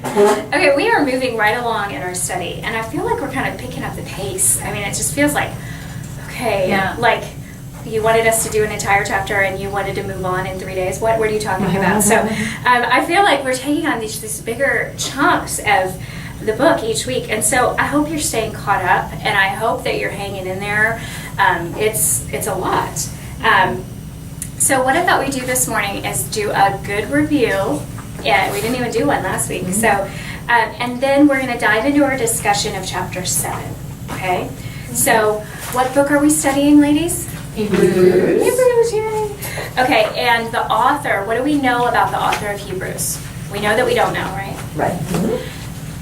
Okay, we are moving right along in our study, and I feel like we're kind of picking up the pace. I mean, it just feels like, okay, like you wanted us to do an entire chapter and you wanted to move on in 3 days. What are you talking about? So I feel like we're taking on these bigger chunks of the book each week, and so I hope you're staying caught up, and I hope that you're hanging in there. It's a lot. So what I thought we'd do this morning is do a good review. Yeah, we didn't even do one last week. So, and then we're going to dive into our discussion of chapter 7. Okay? So, what book are we studying, ladies? Hebrews, yay! Okay, and the author, what do we know about the author of Hebrews? We know that we don't know, right? Right.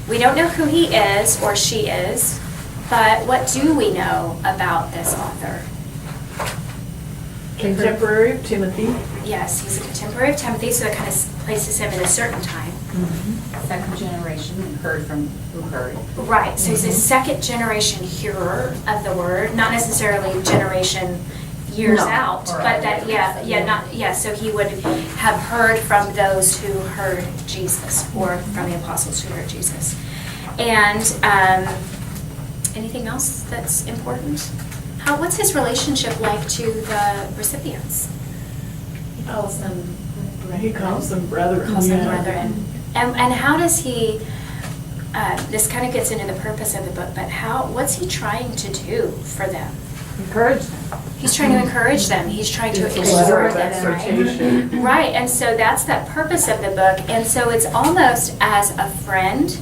We don't know who he is or she is, but what do we know about this author? Contemporary of Timothy. Yes, he's a contemporary of Timothy, so that kind of places him in a certain time. Second generation, and heard from who heard. Right, so he's a second generation hearer of the word, not necessarily generation years out, but that, so he would have heard from those who heard Jesus, or from the apostles who heard Jesus. And anything else that's important? What's his relationship like to the recipients? He calls them brethren. And how does he, this kind of gets into the purpose of the book, but what's he trying to do for them? Encourage them. He's trying to encourage them. He's trying to exhort them, right? And so that's that purpose of the book. And so it's almost as a friend,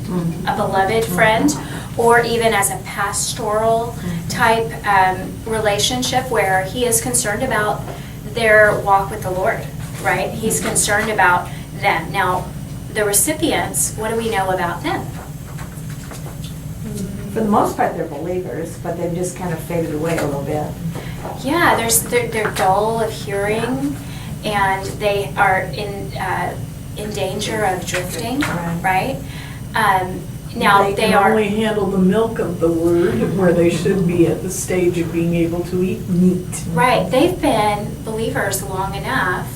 a beloved friend, or even as a pastoral type relationship where he is concerned about their walk with the Lord, right? He's concerned about them. Now, the recipients, what do we know about them? For the most part, they're believers, but they've just kind of faded away a little bit. Yeah, they're dull of hearing, and they are in danger of drifting, right? Now they can only handle the milk of the word, where they should be at the stage of being able to eat meat. Right, they've been believers long enough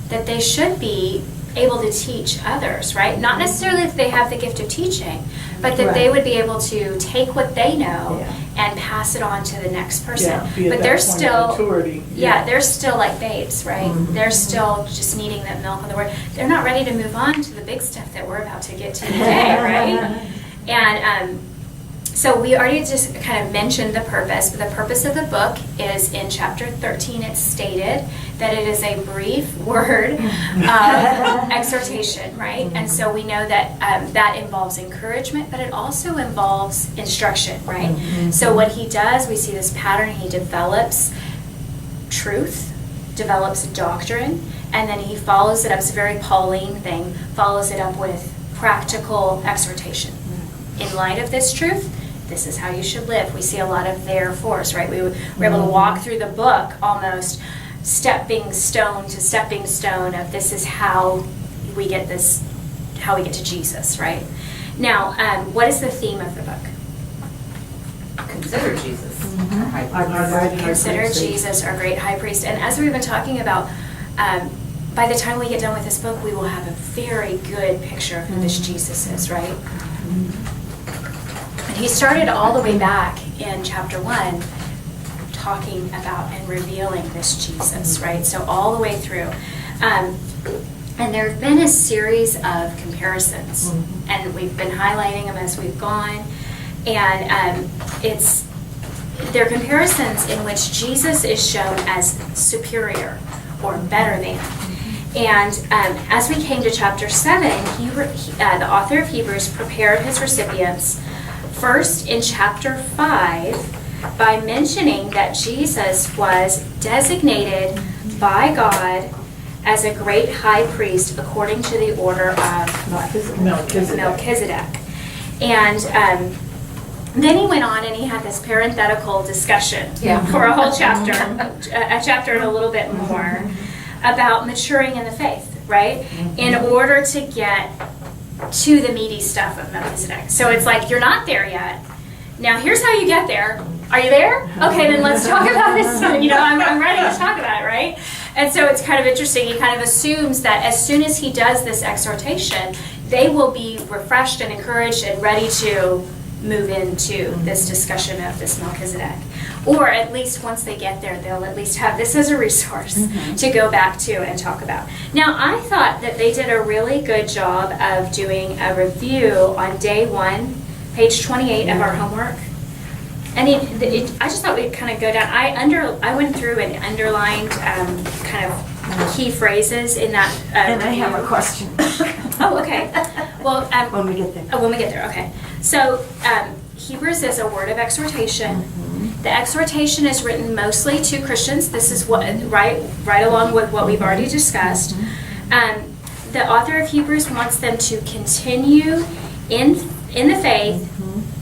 that they should be able to teach others, right? Not necessarily if they have the gift of teaching, but that they would be able to take what they know and pass it on to the next person. But they're still, they're still like babes, right? They're still just needing that milk of the word. They're not ready to move on to the big stuff that we're about to get to today, right? And so we already just kind of mentioned the purpose, but the purpose of the book is in chapter 13. It's stated that it is a brief word of exhortation, right? And so we know that that involves encouragement, but it also involves instruction, right? So what he does, we see this pattern, he develops truth, develops doctrine, and then he follows it up, it's a very Pauline thing, follows it up with practical exhortation. In light of this truth, this is how you should live. We see a lot of therefores, right? We're able to walk through the book almost stepping stone to stepping stone of this is how we get this, how we get to Jesus, right? Now, what is the theme of the book? Consider Jesus. Consider Jesus our great high priest. And as we've been talking about, by the time we get done with this book, we will have a very good picture of who this Jesus is, right? And he started all the way back in chapter 1 talking about and revealing this Jesus, right? So all the way through. And there have been a series of comparisons, and we've been highlighting them as we've gone. And they're comparisons in which Jesus is shown as superior or better than. And as we came to chapter 7, the author of Hebrews prepared his recipients first in chapter 5 by mentioning that Jesus was designated by God as a great high priest according to the order of Melchizedek. And then he went on and he had this parenthetical discussion for a whole chapter, a chapter and a little bit more, about maturing in the faith, right? In order to get to the meaty stuff of Melchizedek. So it's like, you're not there yet. Now here's how you get there. Are you there? Okay, then let's talk about this. I'm ready to talk about it, right? And so it's kind of interesting. He kind of assumes that as soon as he does this exhortation, they will be refreshed and encouraged and ready to move into this discussion of this Melchizedek. Or at least once they get there, they'll at least have this as a resource to go back to and talk about. Now, I thought that they did a really good job of doing a review on day 1, page 28 of our homework. And I just thought we'd kind of go down. I went through and underlined kind of key phrases in that And I review. have a question. Oh, okay. Well, When we get there. oh, when we get there, okay. So, Hebrews is a word of exhortation. The exhortation is written mostly to Christians. This is what right along with what we've already discussed. The author of Hebrews wants them to continue in the faith,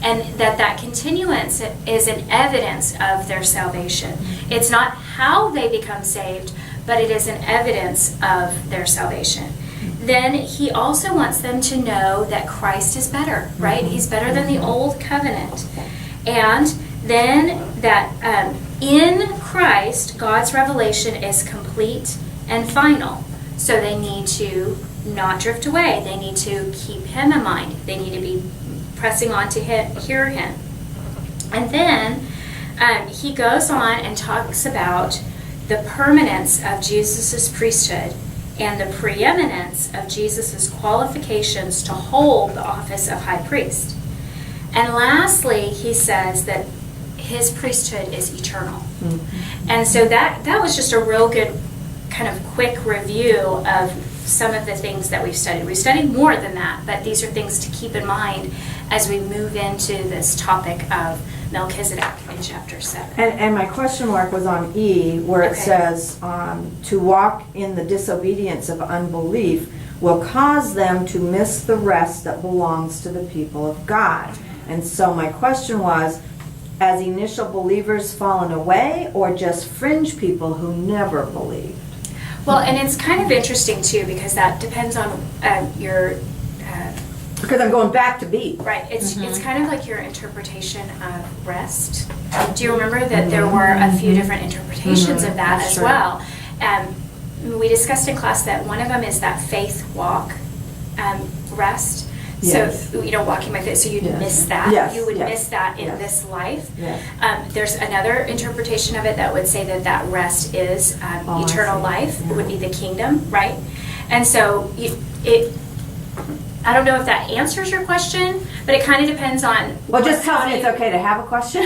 and that continuance is an evidence of their salvation. It's not how they become saved, but it is an evidence of their salvation. Then he also wants them to know that Christ is better, right? He's better than the old covenant. And then that in Christ, God's revelation is complete and final. So they need to not drift away. They need to keep him in mind. They need to be pressing on to hear him. And then he goes on and talks about the permanence of Jesus' priesthood and the preeminence of Jesus' qualifications to hold the office of high priest. And lastly, he says that his priesthood is eternal. And so that was just a real good kind of quick review of some of the things that we've studied. We've studied more than that, but these are things to keep in mind as we move into this topic of Melchizedek in chapter 7. And my question mark was on E, where it Okay. says, to walk in the disobedience of unbelief will cause them to miss the rest that belongs to the people of God. And so my question was, as initial believers fallen away, or just fringe people who never believed? Well, and it's kind of interesting too, because that depends on your Because I'm going back to B. right. It's kind of like your interpretation of rest. Do you remember that there were a few different interpretations of that That's as true. well? We discussed in class that one of them is that faith walk, rest. Yes. So, walking by faith, so you'd Yes. miss that. Yes, You would yes, miss that in yes. this life. Yes. There's another interpretation of it that would say that rest is Oh, I eternal see. life. Yeah. It would be the kingdom, right? And so I don't know if that answers your question, but it kind of depends on. Well, just what tell me it's okay to have a question.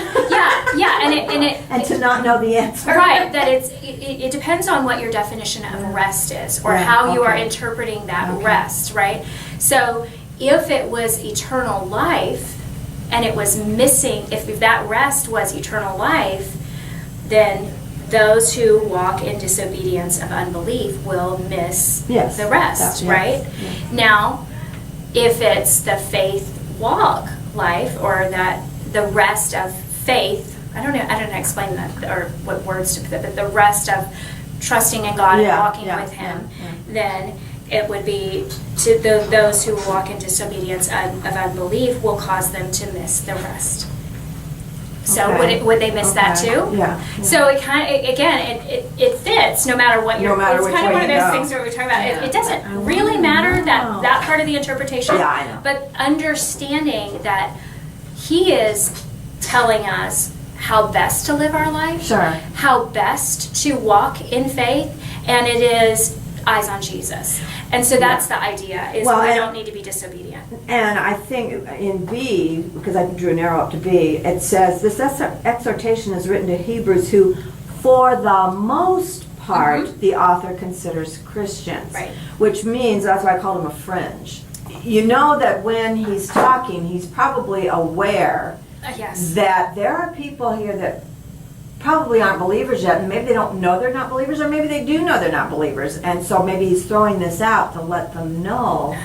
Yeah, and it And to not know the answer. right, that it depends on what your definition of rest is, or Yeah, how you are okay. interpreting that Okay. rest, right? So if it was eternal life, and it was missing, if that rest was eternal life, then those who walk in disobedience of unbelief will miss Yes, the rest, that- yes, right? yes. Now, if it's the faith walk life, or that the rest of faith, I don't know how to explain that, or what words to put, but the rest of trusting in God and Yeah, walking yeah, with him, yeah, then it would be to those who walk in disobedience of unbelief will cause them to miss the rest. So Okay. would they miss that Okay. too? Yeah. So it kind of, again, it fits no matter what you're, No matter it's which kind of way one of you those go. things where we talk about, Yeah. it doesn't really matter that part of the interpretation. Yeah, I know. But understanding that he is telling us how best to live our life. Sure. How best to walk in faith, and it is eyes on Jesus. And so that's the idea, is Well, we and- don't need to be disobedient. And I think in B, because I drew an arrow up to B, it says, this exhortation is written to Hebrews who, for the most part, the author considers Christians. Right. Which means, that's why I called him a fringe. You know that when he's talking, he's probably aware Yes. that there are people here that probably aren't believers yet, and maybe they don't know they're not believers, or maybe they do know they're not believers, and so maybe he's throwing this out to let them know.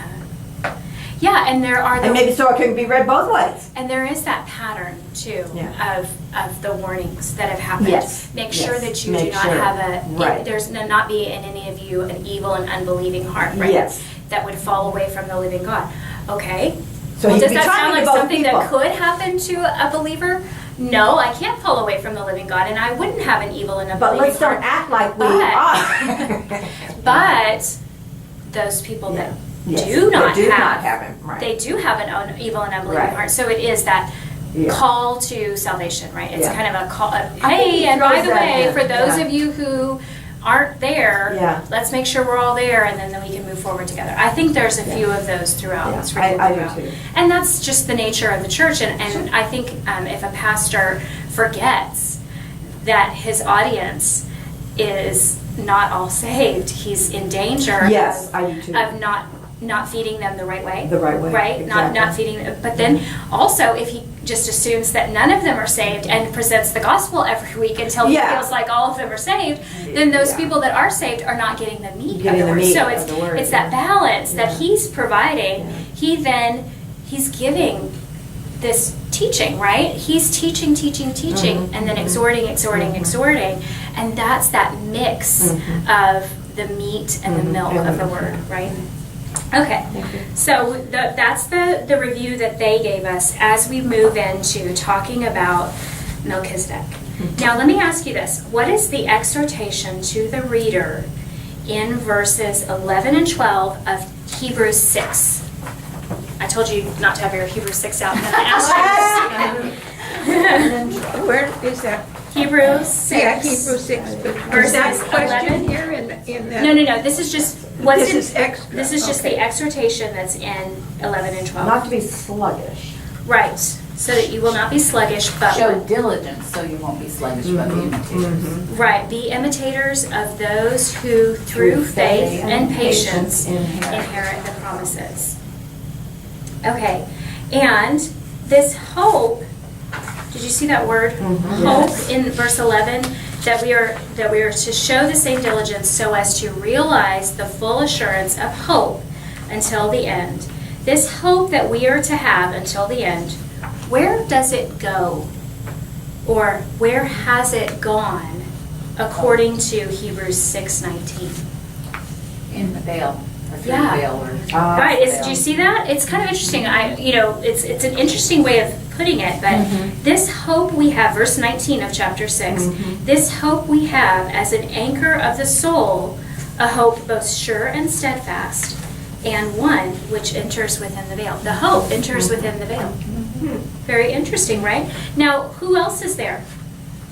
Yeah, and there are And maybe so it can be read both ways. And there is that pattern too, Yeah. of the warnings that have happened. Yes, Make sure yes, that you make do not sure. have Right. there's not be in any of you an evil and unbelieving heart, right? Yes. That would fall away from the living God. Okay. So Well, he'd does be that talking sound to like both something people. that could happen to a believer? No, I can't fall away from the living God, and I wouldn't have an evil and But unbelieving let's don't heart. act like we But- are. But those people that Yes, do not they do have, not have him, right. they do have an evil and unbelieving Right. heart. So it is that Yeah. call to salvation, right? It's Yeah. kind of a call. I think Hey, he and by throws the that way, in, for those yeah. of you who aren't there, Yeah. let's make sure we're all there, and then we can move forward together. I think there's a few of those throughout. Yeah, sprinkled I do throughout. too. And that's just the nature of the church. And I think if a pastor forgets that his audience is not all saved, he's in danger Yes, I do too. of not feeding them the right way. The right way, Right? Not exactly. feeding them. But then also if he just assumes that none of them are saved and presents the gospel every week until he Yeah. feels like all of them are saved, then those Yeah. people that are saved are not getting the meat Getting of the the word. meat So of the word, it's that yeah. balance that Yeah. he's providing. Yeah. He's giving this teaching, right? He's teaching, Mhm. and then exhorting, exhorting. And that's that mix Mhm. of the meat and the Mhm. milk And of the the- word, right? Okay, Thank you. so that's the review that they gave us as we move into talking about Melchizedek. Now, let me ask you this. What is the exhortation to the reader in verses 11 and 12 of Hebrews 6? I told you not to have your Hebrews 6 out, and then I asked you. Where is that? Hebrews 6. Yeah, Hebrews 6. But Verses is that question 11? here in that? No. This is just what's This in, is extra. This is just Okay. the exhortation that's in 11 and 12. Not to be sluggish. Right, so that you will not be sluggish, but Show diligence so you won't be sluggish but Mm-hmm. the imitators. right, be imitators of those who through faith and patience inherit the promises. Okay, and this hope, did you see that word? Mhm. Hope Yes. in verse 11, that we are to show the same diligence so as to realize the full assurance of hope until the end. This hope that we are to have until the end, where does it go? Or where has it gone according to Hebrews 6:19? In the veil, or through Yeah. the veil, or. Right, do you see that? It's kind of interesting. It's an interesting way of putting it, but this hope we have, verse 19 of chapter 6, this hope we have as an anchor of the soul, a hope both sure and steadfast, and one which enters within the veil. The hope enters within the veil. Very interesting, right? Now, who else is there?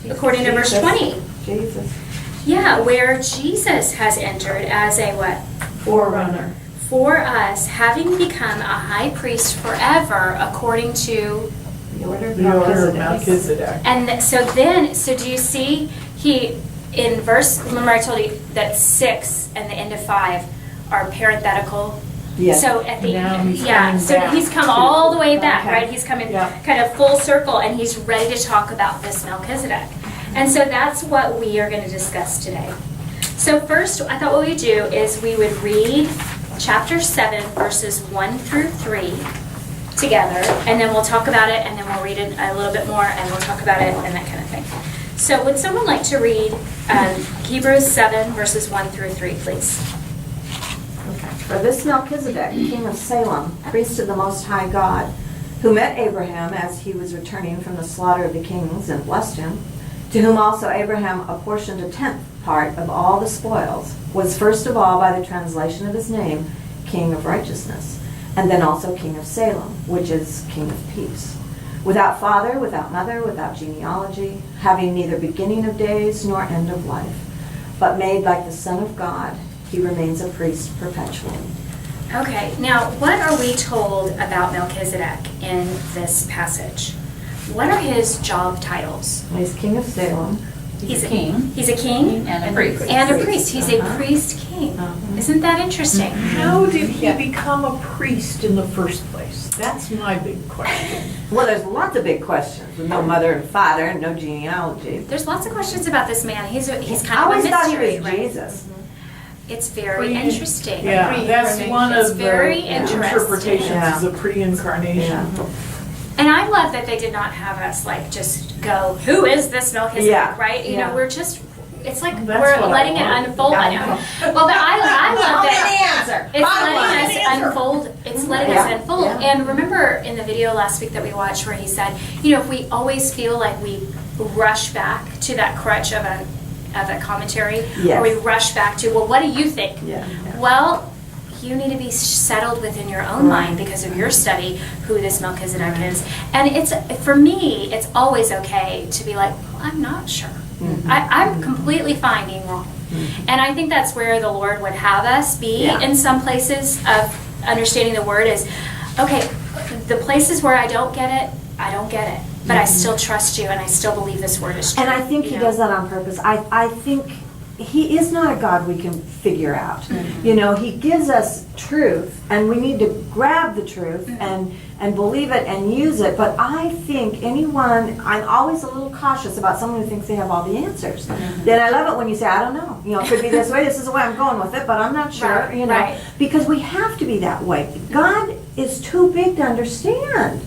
According to verse Jesus. 20. Jesus. Yeah, where Jesus has entered as a what? Forerunner. For us, having become a high priest forever, according to, The order of The order of Melchizedek. Melchizedek. and so do you see, he, in verse, remember I told you that 6 and the end of 5 are parenthetical? Yes. So at the, Now he's yeah, coming so back he's come to- all the way back, Okay. right? He's coming Yeah. kind of full circle, and he's ready to talk about this Melchizedek. And so that's what we are going to discuss today. So first, I thought what we'd do is we would read chapter 7, verses 1 through 3 together, and then we'll talk about it, and then we'll read it a little bit more, and we'll talk about it, and that kind of thing. So would someone like to read Hebrews 7, verses 1 through 3, please? For this Melchizedek, king of Salem, priest of the Most High God, who met Abraham as he was returning from the slaughter of the kings and blessed him, to whom also Abraham apportioned a tenth part of all the spoils, was first of all by the translation of his name, King of Righteousness, and then also King of Salem, which is King of Peace. Without father, without mother, without genealogy, having neither beginning of days nor end of life, but made like the Son of God, he remains a priest perpetually. Okay, now what are we told about Melchizedek in this passage? What are his job titles? He's King of Salem. He's a king He's a king and a priest. and a priest. He's a Uh-huh. priest king. Uh-huh. Isn't that interesting? How did he become a priest in the first place? That's my big question. Well, there's lots of big questions with no mother and father and no genealogy. There's lots of questions about this man. He's I kind of a always thought he mystery, was right? Jesus. It's very interesting. Yeah, that's one It's of very the interesting. interpretations, Yeah. is a pre-incarnation. Yeah. And I love that they did not have us like just go, who is this Melchizedek, Yeah, right? You know, yeah. we're just, it's like That's we're what I letting it want. unfold. I know. Well, but I love that. answer. It's letting us unfold. It's letting us Yeah, unfold. yeah. And remember in the video last week that we watched where he said, you know, if we always feel like we rush back to that crutch of a commentary, Yes. or we rush back to, well, what do you think? Yeah. Well, you need to be settled within your own mind because of your study who this Melchizedek is. And it's, for me, it's always okay to be like, well, I'm not sure. I'm completely fine being wrong. And I think that's where the Lord would have us be in some places of understanding the word is, okay, the places where I don't get it, I don't get it. But I still trust you and I still believe this word is true. And I think he does that on purpose. I think he is not a God we can figure out. You know, he gives us truth and we need to grab the truth and believe it and use it. But I think I'm always a little cautious about someone who thinks they have all the answers. Then I love it when you say, I don't know. You know, it could be this way, this is the way I'm going with it, but I'm not sure, Right, you know. right. Because we have to be that way. God is too big to understand.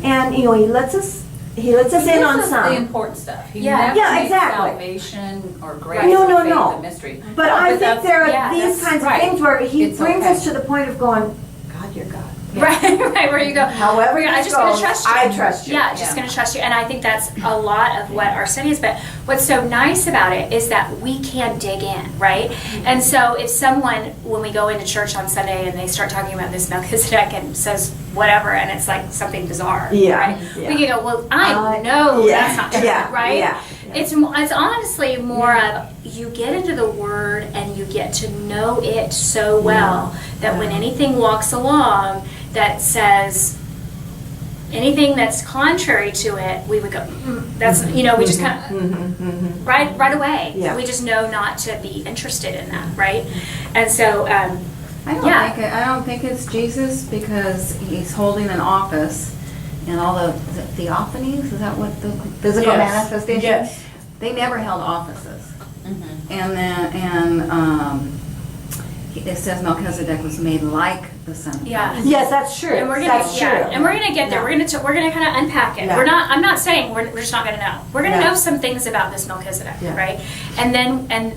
And, you know, he lets us in on some. the important stuff. He Yeah. never Yeah, makes exactly. salvation or grace No, or no, faith no. a mystery. But No, I think that's- there are yeah, these that's kinds right. of things where he It's brings okay. us to the point of going, God, you're God. Right, where you go, However I'm this just going goes, to trust you. I trust you. Yeah, just Yeah. going to trust you. And I think that's a lot of what our study is. But what's so nice about it is that we can dig in, right? And so if someone, when we go into church on Sunday and they start talking about this Melchizedek and says whatever, and it's like something bizarre, Yeah, right? yeah. We can go, well, I know yeah, that's not true, yeah, right? yeah. It's honestly more of you get into the Word and you get to know it so well that when anything walks along that says anything that's contrary to it, we would go, that's, you know, we just kind of, right away. Yeah. We just know not to be interested in that, right? And so, I Yeah. don't think it's Jesus because he's holding an office and all the theophanies, is that what the physical Yes. manifestations? Yes. They never held offices. Mm-hmm. It says Melchizedek was made like the Son of yeah. God. Yes, that's true. And we're gonna, That's true. and we're gonna get there. Yeah. We're gonna kind of unpack it. Yeah. I'm not saying we're just not gonna know. We're gonna Yeah. know some things about this Melchizedek, Yeah. right? And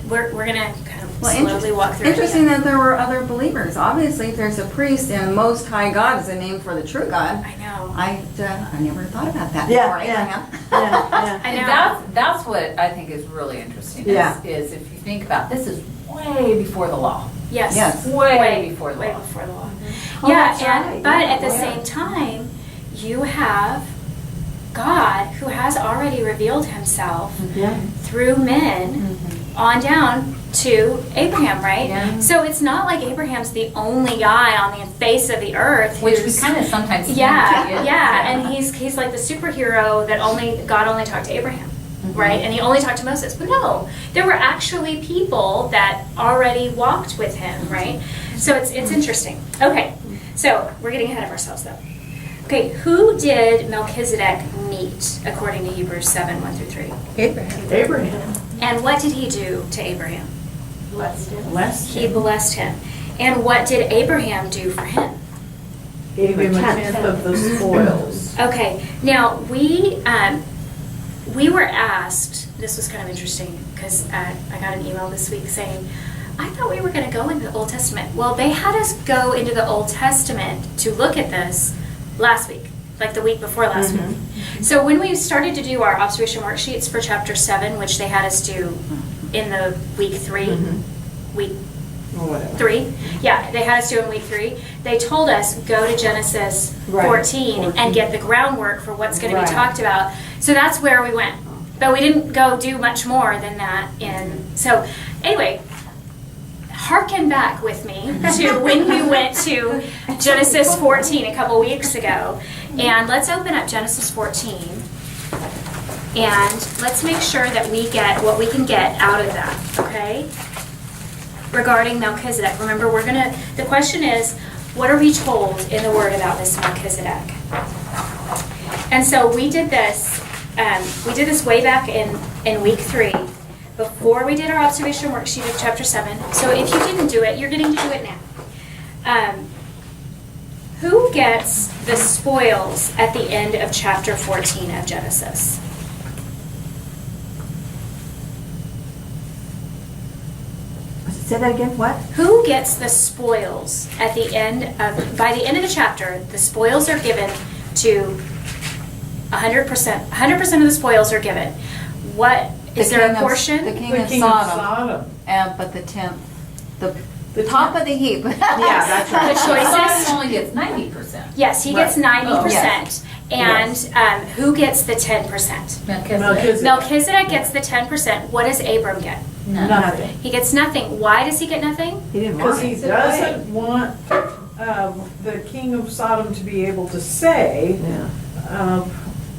we're gonna kind of Well, slowly walk through. Interesting it. that there were other believers. Obviously, if there's a priest and Most High God is a name for the true God. I know. I never thought about that Yeah, before. yeah. Abraham. Yeah, I And know. that's what I think is really interesting, Yeah. is if you think about, this is way before the law. Yes. Yes. Way before the Way law. before the law. Oh, Yeah, that's and right. but Yeah. at the Yeah. same time, you have God who has already revealed Himself Yeah. through men on down to Abraham, right? Yeah. So it's not like Abraham's the only guy on the face of the earth Which we who's- kind of sometimes think yeah, he is. yeah, and he's like the superhero that God only talked to Abraham, right? And he only talked to Moses. But no, there were actually people that already walked with him, right? So it's interesting. Okay, so we're getting ahead of ourselves though. Okay, who did Melchizedek meet according to Hebrews 7:1-3? Abraham. Abraham. And what did he do to Abraham? Blessed He him. blessed him. And what did Abraham do for him? Gave him a tenth of the spoils. Okay, now we were asked, this was kind of interesting because I got an email this week saying, I thought we were going to go into the Old Testament. Well, they had us go into the Old Testament to look at this last week, like the week before last week. So when we started to do our observation worksheets for chapter 7, which they had us do in the week 3, week Or whatever. 3, yeah, they had us do in week 3. They told us go to Genesis Right. 14 and get the groundwork for what's going to Right. be talked about. So that's where we went, but we didn't go do much more than that. So anyway, hearken back with me to when we went to Genesis 14 a couple weeks ago, and let's open up Genesis 14. And let's make sure that we get what we can get out of that, okay? Regarding Melchizedek. Remember, the question is, what are we told in the Word about this Melchizedek? And so we did this way back in week 3, before we did our observation worksheet of chapter 7. So if you didn't do it, you're getting to do it now. Who gets the spoils at the end of chapter 14 of Genesis? Say that again, what? Who gets the spoils at the end of, by the end of the chapter, the spoils are given to 100%. 100% of the spoils are given. What, is there a portion? The king The of king of Sodom. Sodom. But the tenth, the The Top of the heap. Yeah, that's The right. choices? Sodom only gets 90%. Yes, he gets Right. 90%. And who gets the 10%? Melchizedek. Melchizedek gets the 10%. What does Abram get? Nothing. He gets nothing. Why does he get nothing? He didn't Because want he it. doesn't want the king of Sodom to be able to say, Yeah.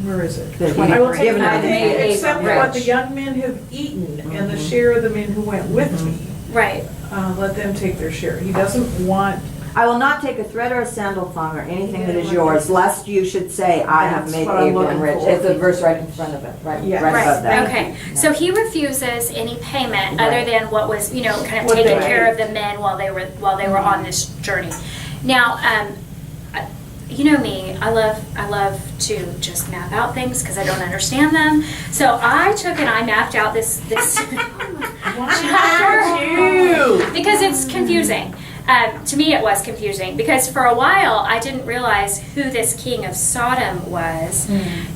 where is it? That he I will take given it nothing made except Abram what the rich. young men have eaten and the share of the men who went with me. Right. Let them take their share. He doesn't want, I will not take a thread or a sandal thong or anything that is yours, lest you should say, I have That's made what I'm Abram looking rich. for. It's a verse right in front of it, right, Yeah. right above that. Okay, so he refuses any payment other Right. than what was, kind of What taking they care of ate. the men while they were on this journey. Now, you know me, I love to just map out things because I don't understand them. So I took and I mapped out this chapter you. because it's confusing. To me, it was confusing because for a while I didn't realize who this king of Sodom was.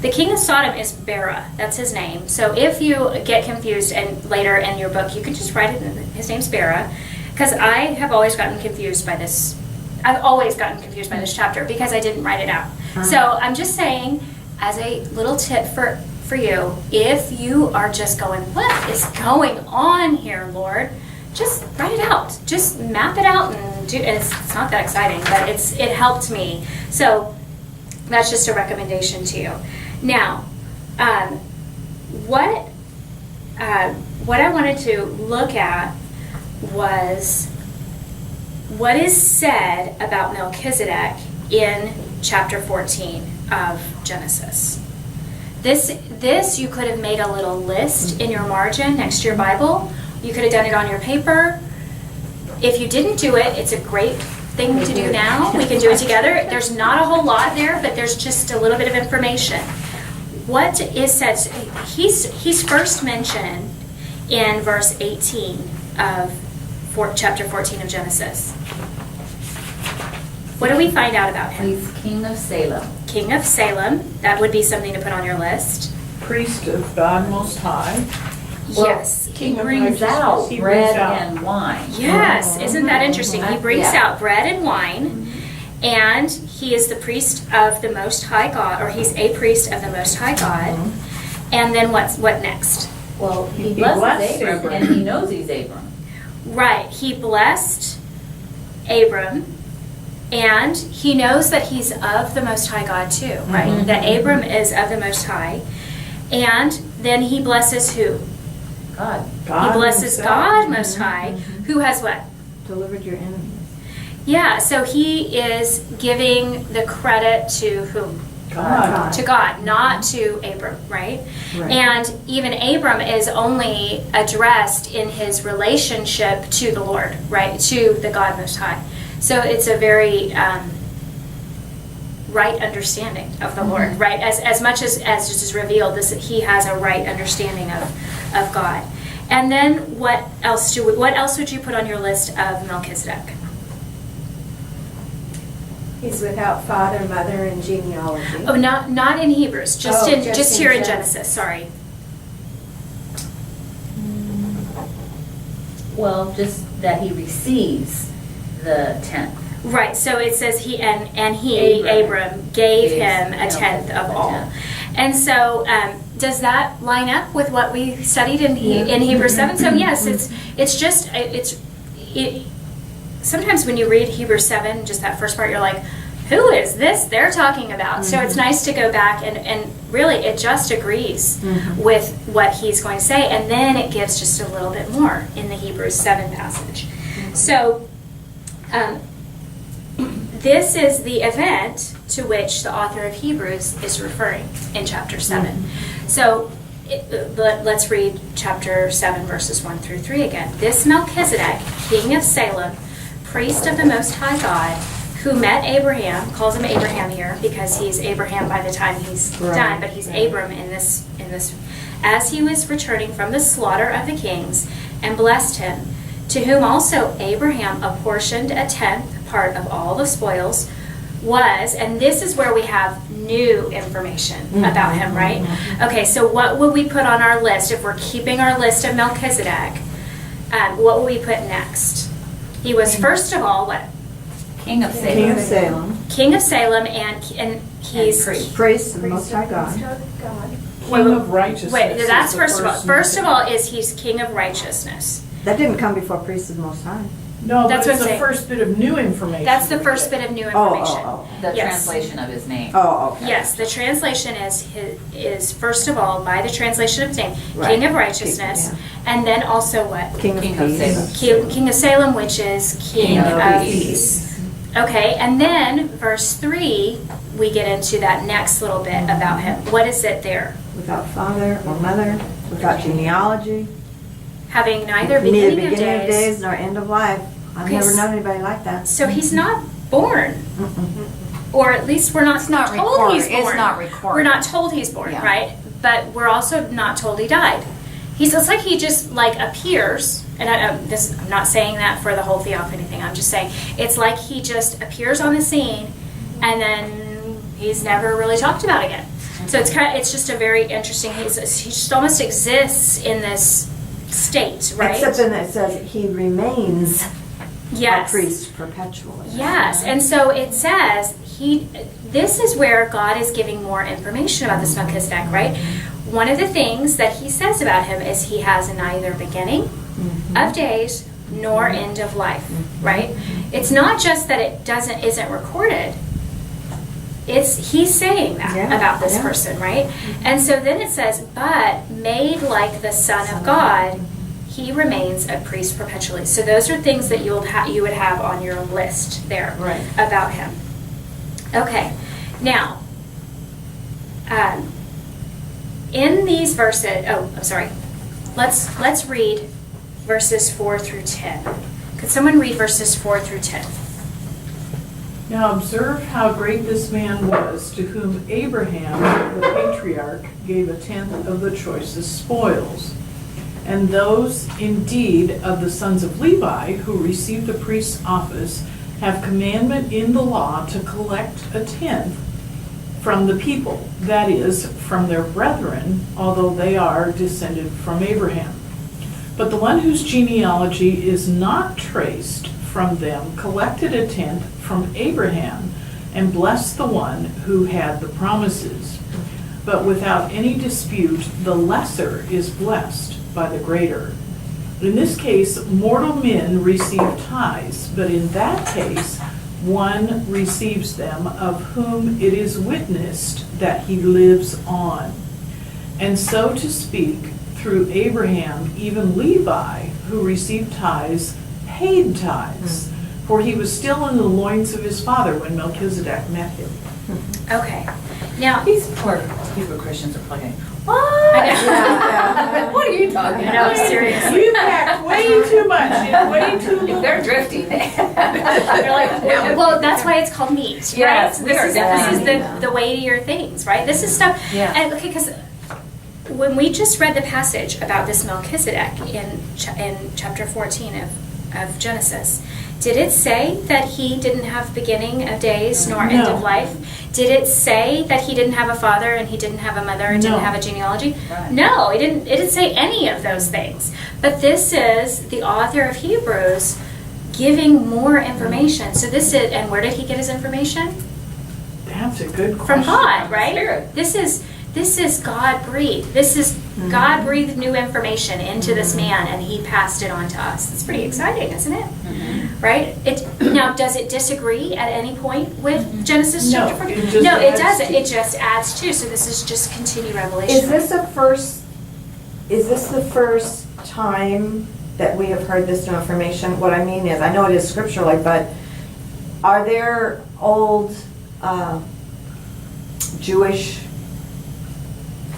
The king of Sodom is Bera. That's his name. So if you get confused and later in your book, you can just write it. His name's Bera, because I have always gotten confused by this. I've always gotten confused by this chapter because I didn't write it out. So I'm just saying, as a little tip for you, if you are just going, what is going on here, Lord? Just write it out. Just map it out and do. It's not that exciting, but it helped me. So that's just a recommendation to you. Now, what I wanted to look at was what is said about Melchizedek in chapter 14 of Genesis. This you could have made a little list in your margin next to your Bible. You could have done it on your paper. If you didn't do it, it's a great thing to do now. We can do it together. There's not a whole lot there, but there's just a little bit of information. What is said, he's first mentioned in verse 18 of chapter 14 of Genesis. What do we find out about him? He's king of Salem. King of Salem. That would be something to put on your list. Priest of God Most High. Yes. He King of brings righteousness. out He bread brings out- and wine. Yes, isn't that interesting? He brings Yeah. out bread and wine, and he is the priest of the Most High God, or he's a priest of the Most High God. And then what next? Well, he He blesses blessed Abram, Abram. and he knows he's Abram. Right, he blessed Abram, and he knows that he's of the Most High God too, right? That Abram is of the Most High, and then he blesses who? God. God He blesses himself. God Most High, who has what? Delivered your enemies. Yeah, so he is giving the credit to whom? God. To God, not to Abram, right? Right. And even Abram is only addressed in his relationship to the Lord, right? To the God Most High. So it's a very right understanding of the Lord, right? As much as is revealed, he has a right understanding of God. And then what else would you put on your list of Melchizedek? He's without father, mother, and genealogy. Oh, not in Hebrews, just Oh, in just just in here in Genesis. Genesis. Sorry. Well, just that he receives the 10th. Right. So it says Abram gave him a tenth of all. And so does that line up with what we studied in Hebrews 7? So yes, it. Sometimes when you read Hebrews 7, just that first part, you're like, who is this they're talking about? So it's nice to go back and really it just agrees with what he's going to say. And then it gives just a little bit more in the Hebrews 7 passage. So this is the event to which the author of Hebrews is referring in chapter 7. So let's read chapter 7, verses 1 through 3 again. This Melchizedek, king of Salem, priest of the Most High God, who met Abraham, calls him Abraham here because he's Abraham by the time he's done, but he's Abram in this, as he was returning from the slaughter of the kings, and blessed him, to whom also Abraham apportioned a tenth part of all the spoils, was, and this is where we have new information about him, right? Okay, so what would we put on our list if we're keeping our list of Melchizedek? What will we put next? He was first of all what? King of King Salem. of Salem, King of Salem, and he's priest. priest of the Most High God. God. King of righteousness. wait. That's is the first of all. first First of thing. all is he's King of righteousness. That didn't come before priest of the Most High. No, That's but what it's I'm the saying. first bit of new information. That's the we first get. bit of new Oh, information. oh, The Yes. translation of his name. oh. Oh, okay. Yes, the translation is first of all by the translation of his name, Right. King of righteousness, and then also what? King of King of peace. Salem. King of Salem, which is King of peace. Okay, and then verse 3, we get into that next little bit about him. What is it there? Without father or mother, without genealogy, Having neither neither beginning of days. nor end of life. I've Okay, never known anybody like that. So he's not born. Or at least we're not, not told recorded. he's born. It's not recorded. We're not told he's born, Yeah. right? But we're also not told he died. It's like he just like appears, and I'm not saying that for the whole theophany thing. I'm just saying it's like he just appears on the scene, and then he's never really talked about again. So it's just a very interesting. He just almost exists in this state, right? Except then it says he remains yes. a priest perpetually. Yes, and so it says this is where God is giving more information about this Melchizedek, right? One of the things that he says about him is he has neither beginning of days nor end of life, right? It's not just that it isn't recorded. He's saying that Yeah, about this yeah. person, right? And so then it says, but made like the Son of God, he remains a priest perpetually. So those are things that you would have on your list there Right. about him. Okay, now, in these verses, I'm sorry. Let's read verses 4 through 10. Could someone read verses 4 through 10? Now observe how great this man was, to whom Abraham, the patriarch, gave a tenth of the choicest spoils. And those indeed of the sons of Levi who received the priest's office have commandment in the law to collect a tenth from the people, that is, from their brethren, although they are descended from Abraham. But the one whose genealogy is not traced from them collected a tenth from Abraham and blessed the one who had the promises. But without any dispute, the lesser is blessed by the greater. In this case, mortal men receive tithes, but in that case, one receives them of whom it is witnessed that he lives on. And so to speak, through Abraham, even Levi, who received tithes, paid tithes, for he was still in the loins of his father when Melchizedek met him. Okay. Now, These poor Hebrew Christians are plugging. I What are you talking know, about? seriously. You packed way too much in way too If little. they're drifting. They're like, well, that's why it's called meat, right? Yes, So we are this definitely is the weightier things, right? This is stuff. Yeah. And okay, because when we just read the passage about this Melchizedek in chapter 14 of Genesis, did it say that he didn't have beginning of days nor end of No. life? Did it say that he didn't have a father and he didn't have a mother and No. didn't have a genealogy? Right. No, it didn't say any of those things. But this is the author of Hebrews giving more information. So this is, and where did he get his information? That's a good question. From God, right? Spirit. This is God breathed. This is God breathed new information into this man, and he passed it on to us. It's pretty exciting, isn't it? Right? Now, does it disagree at any point with Genesis No, chapter 14? it just No, it adds doesn't. to. It just adds to. So this is just continued revelation. Is this the first time that we have heard this new information? What I mean is, I know it is scripturally, but are there old Jewish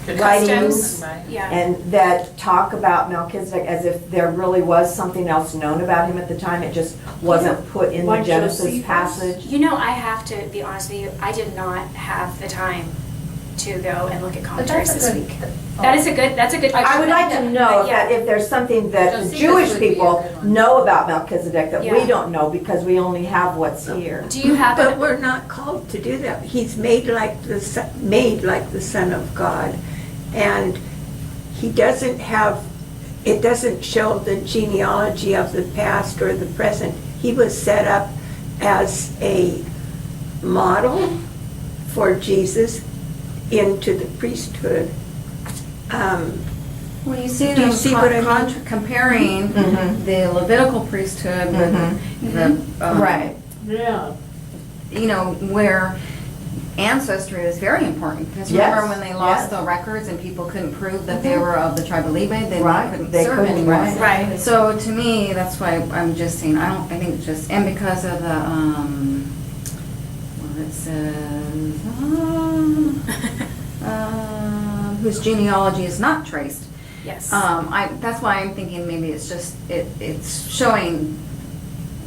writings Customs? Yeah. and that talk about Melchizedek as if there really was something else known about him at the time? It just wasn't put in the Like Genesis Josephus? passage? You know, I have to be honest with you. I did not have the time to go and look at commentaries this week. That's a good. I would like to know Yeah. if there's something that the Josephus Jewish would be a people good one. know about Melchizedek that we Yeah. don't know because we only have what's here. Do you have But it? we're not called to do that. He's made like the Son of God. And he doesn't have, it doesn't show the genealogy of the past or the present. he was set up as a model for Jesus into the priesthood. Well, you see Do you them see what I mean? comparing the Levitical priesthood with the, Right. Yeah. you know, where ancestry is very important. Because Yes, remember when they lost yes. the records and people couldn't prove that they were of the tribe of Levi, then Right, they couldn't they serve couldn't, anymore. right. Right. So to me, that's why I'm just saying, I think it's just, and because of the, well, it says, whose genealogy is not traced. Yes. That's why I'm thinking maybe it's just, it's showing,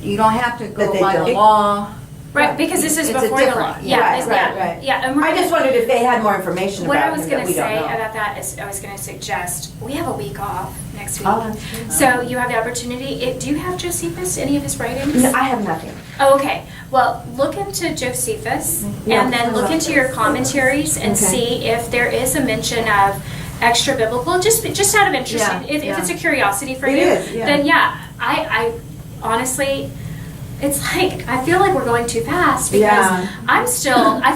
you don't have to That go they by the don't. law. Right, because this is It's a before the law. different- Yeah, Right, it's- right, yeah, right. yeah. And we're I just gonna- wondered if they had more information What I about was him that going we to don't say know. about that is I was going to suggest we have a week off next week. Oh, that's good. So you have the opportunity. Do you have Josephus, any of his writings? No, I have nothing. Oh, okay. Well, look into Josephus Yeah, and then I look love into your those. commentaries and Okay. see if there is a mention of extra biblical, just out of interest. Yeah, If yeah. it's a curiosity for It you, is, yeah. then yeah, I honestly, it's like, I feel like we're going too fast because Yeah. I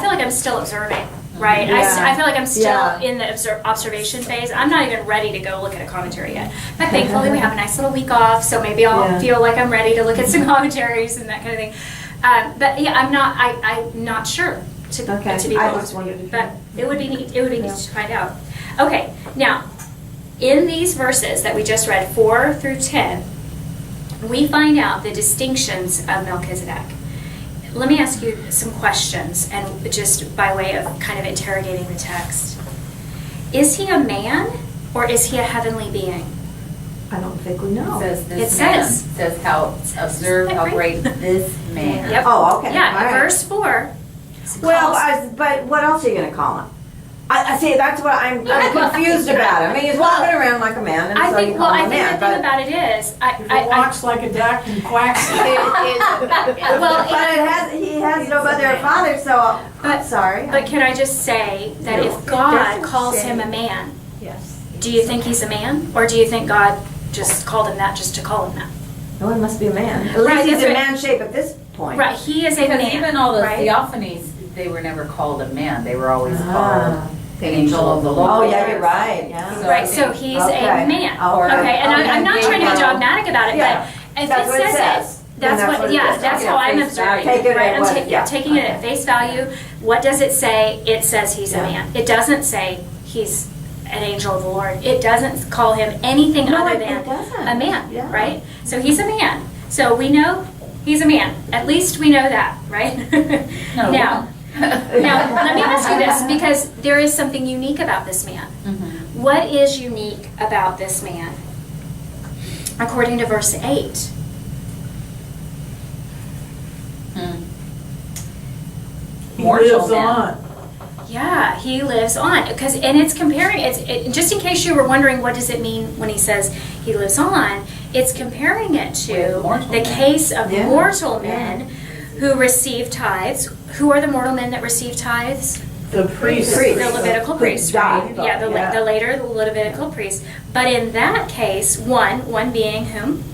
feel like I'm still observing, right? Yeah. I feel like I'm still Yeah. in the observation phase. I'm not even ready to go look at a commentary yet. But thankfully we have a nice little week off, so maybe I'll Yeah. feel like I'm ready to look at some commentaries and that kind of thing. But yeah, I'm not sure to Okay. be I honest just with you. wondered if But it would be neat to find out. Okay, now in these verses that we just read, 4 through 10, we find out the distinctions of Melchizedek. Let me ask you some questions, and just by way of kind of interrogating the text. Is he a man, or is he a heavenly being? I don't think we know. It says this It man, says- says how, observe how great this man. Yep. Oh, okay. Yeah, All right. verse 4. Well, calls- but what else are you gonna call him? I see, that's what I'm confused about. I mean, he's walking around like a man, and I so think, you well, call I him a think man. the thing But about it is, If it walks like a duck and quacks. well, he has no mother or father, so I'm sorry. But can I just say that if God calls him a man, Yes. do you think he's a man? Or do you think God just called him that just to call him that? Oh, he must be a man. At Right, least he's that's in right. man shape at this point. Right, he is a man. Because even all the right? theophanies, they were never called a man, they were always Ah. called the angel of the Lord. Oh, yeah, you're right, yeah. So Right, I so think- he's Okay. a man. Okay. Okay, and I'm not trying to be Okay. dogmatic about it, Yeah. but if That's it what it says says. it, Then that's that's what, what it yeah, is. that's Okay. how I'm Face observing. value. Take it Right, at I'm what- yeah. taking it Okay. at face value. What does it say? It says he's a Yeah. man. It doesn't say he's an angel of the Lord. It doesn't call him anything No, other it than doesn't. a man, Yeah. right? So he's a man. So we know he's a man. At least we know that, right? No. Now, let me ask you this, because there is something unique about this man. Mhm. What is unique about this man? According to verse 8. Hmm. He Mortal lives man. on. Yeah, he lives on. And it's comparing, just in case you were wondering what does it mean when he says he lives on, it's comparing it to With mortal the men. case of Yeah. mortal Yeah. men who receive tithes. Who are the mortal men that receive tithes? The priest. Priest. The Levitical Who priests, right? died. Yeah, Yeah. the later Levitical priests. But in that case, one being whom?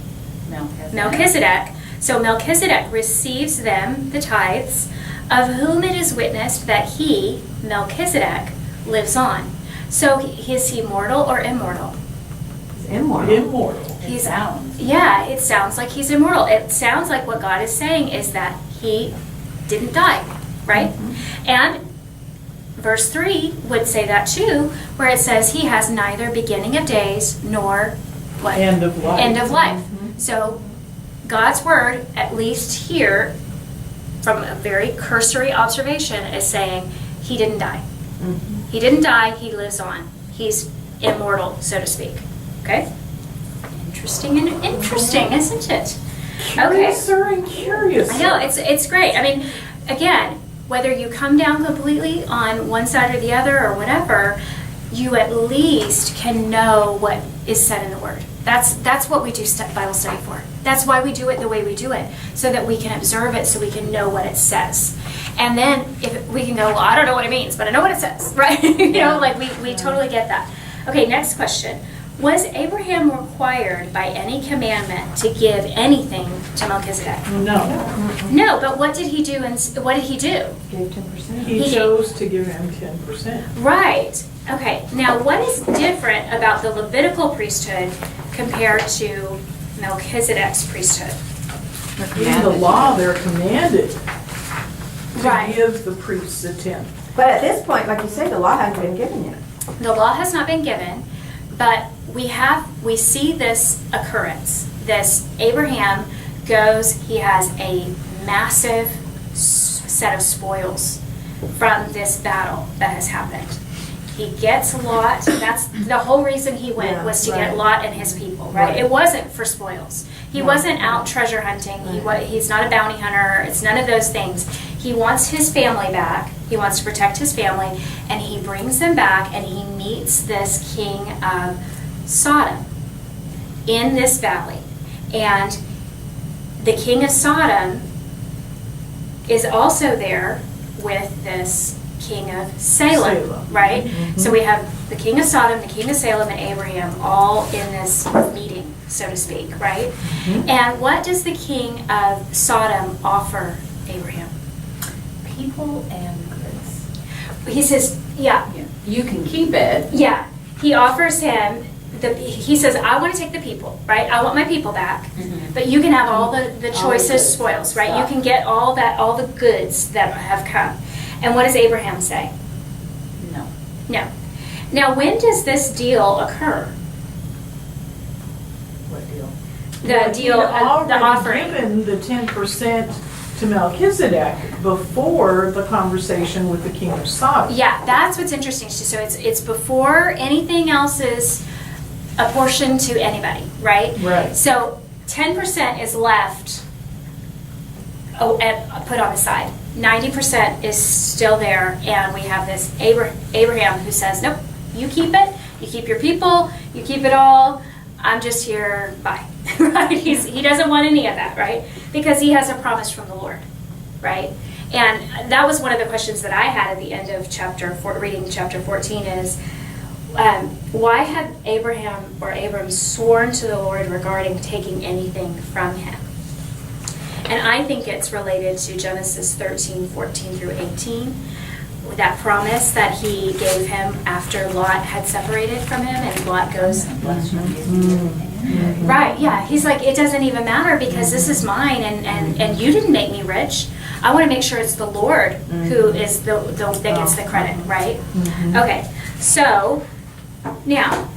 Melchizedek. So Melchizedek receives them, the tithes, of whom it is witnessed that he, Melchizedek, lives on. So is he mortal or immortal? He's immortal. Immortal. It sounds. Yeah, it sounds like he's immortal. It sounds like what God is saying is that he didn't die, right? And verse 3 would say that too, where it says he has neither beginning of days nor what? End of life. End of life. So God's word, at least here, from a very cursory observation, is saying he didn't die. He didn't die, he lives on. He's immortal, so to speak. Okay? Interesting and interesting, isn't it? Okay. Curiouser and curious. I know, it's great. I mean, again, whether you come down completely on one side or the other or whatever, you at least can know what is said in the Word. That's what we do Bible study for. That's why we do it the way we do it, so that we can observe it, so we can know what it says. And then if we can go, well, I don't know what it means, but I know what it says, right? You know, like we totally get that. Okay, next question. Was Abraham required by any commandment to give anything to Melchizedek? No, No, but what did he do? And what did he do? Gave 10%. he chose to give him 10%. Right. Okay. Now, what is different about the Levitical priesthood compared to Melchizedek's priesthood? In the law, they're commanded to Right. give the priests a tenth. But at this point, like you say, the law hasn't been given yet. The law has not been given, but we see this occurrence. This Abraham goes, he has a massive set of spoils from this battle that has happened. He gets Lot. That's the whole reason he went, Yeah, was to right. get Lot and his people, right? Right. It wasn't for spoils. He wasn't out treasure hunting. He's not a bounty hunter. It's none of those things. He wants his family back. He wants to protect his family, and he brings them back, and he meets this king of Sodom in this valley. And the king of Sodom is also there with this king of Salem, Salem. right? So we have the king of Sodom, the king of Salem, and Abraham all in this meeting, so to speak, right? And what does the king of Sodom offer Abraham? People and goods. He says, yeah, You can keep it. yeah. He offers him, he says, I want to take the people, right? I want my people back, but you can have all the choicest goods. spoils, right? You can get all the goods that have come. And what does Abraham say? No. No. Now, when does this deal occur? What deal? The deal, the He'd offering. already given the 10% to Melchizedek before the conversation with the king of Sodom. Yeah, that's what's interesting. So it's before anything else is apportioned to anybody, right? Right. So 10% is left put on the side. 90% is still there, and we have this Abraham who says, nope, you keep it, you keep your people, you keep it all, I'm just here, bye. Right? He doesn't want any of that, right? Because he has a promise from the Lord, right? And that was one of the questions that I had at the end of reading chapter 14 is, why had Abram sworn to the Lord regarding taking anything from him? And I think it's related to Genesis 13, 14 through 18, that promise that he gave him after Lot had separated from him, and Lot goes, right, yeah, he's like, it doesn't even matter because this is mine, and you didn't make me rich. I want to make sure it's the Lord who is that gets the credit, right? Okay, so now,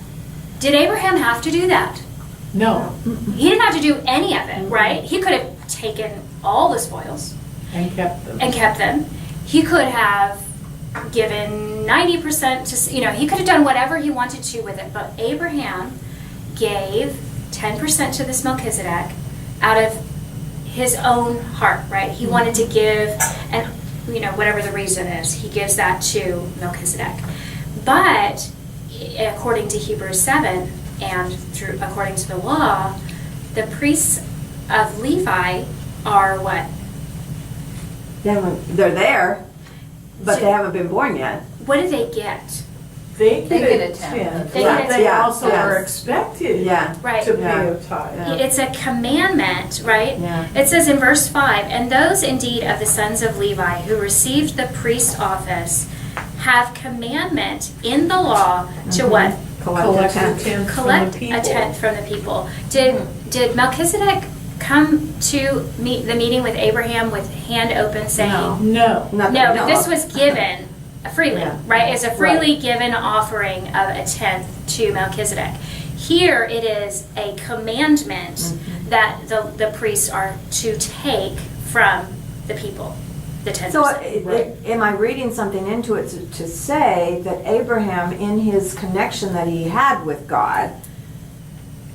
did Abraham have to do that? No, He didn't have to do any of it, right? He could have taken all the spoils and kept them. and kept them. He could have given 90% to, he could have done whatever he wanted to with it. But Abraham gave 10% to this Melchizedek out of his own heart, right? He wanted to give, and whatever the reason is, he gives that to Melchizedek. But according to Hebrews 7 and according to the law, the priests of Levi are what? They're there, but they haven't been born yet. What do they get? They They get get a a tenth. tenth, They but get a they tenth. also Yes. are expected Yeah. Right. to pay Yeah. a tithe. Yeah. It's a commandment, right? Yeah. It says in verse 5, and those indeed of the sons of Levi who received the priest office have commandment in the law to what? Collect a Collect a tenth. tenth from Collect the people. a tenth from the people. Did Melchizedek come to the meeting with Abraham with hand open saying, No. Not that no, we know this of. was given freely, Yeah. right? It's a freely given offering of a tenth to Melchizedek. Here it is a commandment that the priests are to take from the people, the 10%. So am I reading something into it to say that Abraham, in his connection that he had with God,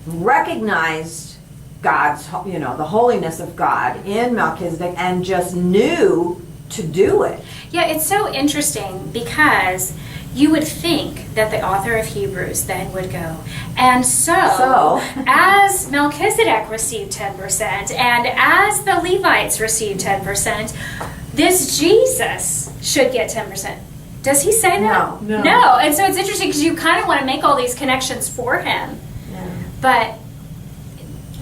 recognized God's, the holiness of God in Melchizedek and just knew to do it? Yeah, it's so interesting because you would think that the author of Hebrews then would go, and so as Melchizedek received 10% and as the Levites received 10%, this Jesus should get 10%. Does he say that? No. No. And so it's interesting because you kind of want to make all these connections for him, but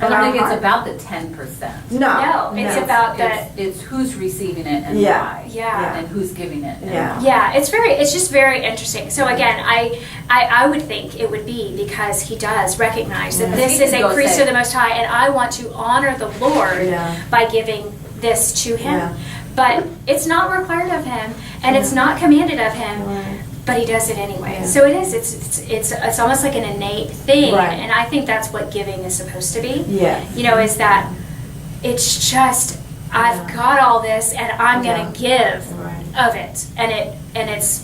I don't think Our it's about the 10%. no, it's about the, It's who's receiving it and Yeah. why. Yeah. And who's giving it and Yeah. why. yeah, it's just very interesting. So again, I would think it would be because he does recognize that Yeah. this He is could a go priest say- of the Most High, and I want to honor the Lord Yeah. by giving this to him. Yeah. But it's not required of him, and it's not commanded of him. Right. But he does it anyway. Yeah. So it is. It's almost like an innate thing, Right. and I think that's what giving is supposed to be. Yes. You know, is that it's just I've got all this, and I'm Yeah. gonna give Right. of it, and it's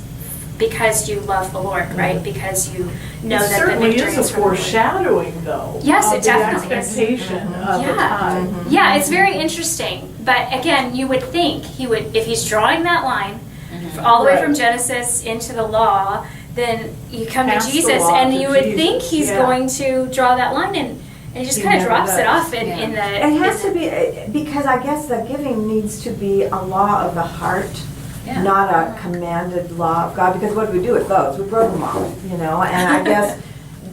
because you love the Lord, right? Because you know It that the certainly victory is a from the Lord. foreshadowing, though. Yes, of it definitely the is. expectation of the Yeah. time. Yeah, it's very interesting. But again, you would think he would, if he's drawing that line all the way Right. from Genesis into the law, then you come to Past the Jesus, law and to you would Jesus, think he's yeah. going to draw that line, and he just He kind of never drops it does. off in the. It has in to be, because I guess the giving needs to be a law of the heart, Yeah. not a commanded law of God, because what do we do with those? We broke them all, you know, and I guess,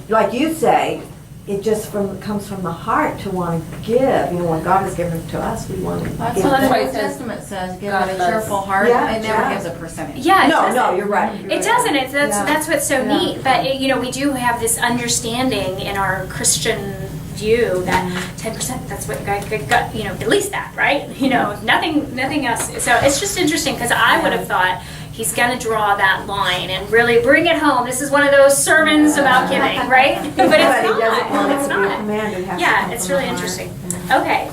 like you say, it just comes from the heart to want to give. You know, when God has given to us, we want to That's give. what the Right, New it says, Testament says, give God with a loves- cheerful heart. Yeah, It never yeah. gives a percentage. Yeah, it No, doesn't. no, you're right. It doesn't. It's Yeah. that's what's so Yeah. neat. But you know, we do have this understanding in our Christian view that 10%. That's what got. You know, at least that, right? You know, nothing else. So it's just interesting because I would have thought he's going to draw that line and really bring it home. This is one of those sermons about giving, right? But But it's he not. doesn't want it It's to be a not. command. It has to Yeah, come it's from really the heart. interesting. Okay,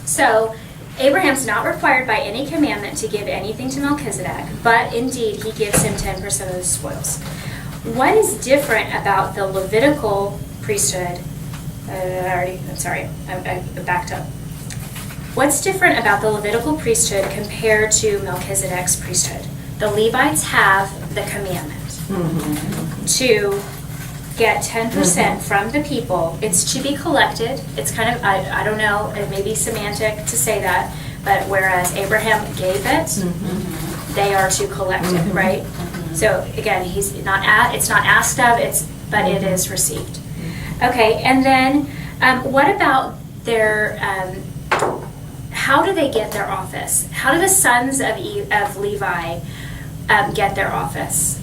so Abraham's not required by any commandment to give anything to Melchizedek, but indeed he gives him 10% of the spoils. What is different about the Levitical priesthood? I backed up. What's different about the Levitical priesthood compared to Melchizedek's priesthood? The Levites have the commandment to get 10% from the people. It's to be collected. It's kind of, I don't know, it may be semantic to say that, but whereas Abraham gave it, they are to collect it, right? So again, it's not asked of, but it is received. Okay, and then what about their, how do they get their office? How do the sons of Levi get their office?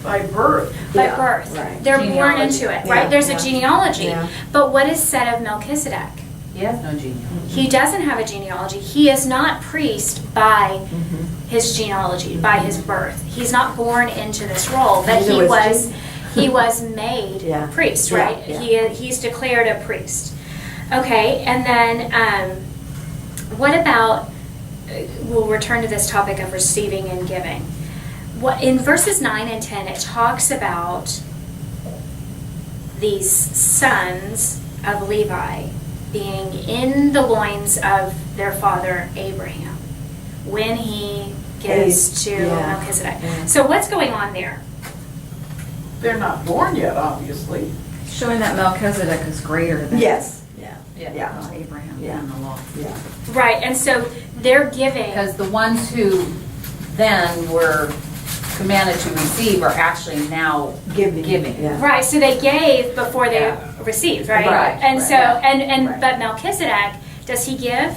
By birth. By Yeah, birth. right. They're born Genealogy. into it, Yeah, right? There's a yeah. genealogy. Yeah. But what is said of Melchizedek? He has no genealogy. He doesn't have a genealogy. He is not priest by his genealogy, by his birth. He's not born into this role, but Neither was he was made Yeah. priest, Yeah, right? yeah. He's declared a priest. Okay, and then what about? We'll return to this topic of receiving and giving. What in verses 9 and 10 it talks about these sons of Levi being in the loins of their father Abraham when he gives to Yeah. Melchizedek. Yeah. So what's going on there? They're not born yet, obviously. Showing that Melchizedek is greater than Yes, yeah, Yeah. yeah, Abraham Yeah. in the law. yeah. Right, and so they're giving. Because the ones who then were commanded to receive are actually now Giving. giving. Yeah. Right, so they gave before they Yeah. received, right? Right, And right. so, and Right. but Melchizedek, does he give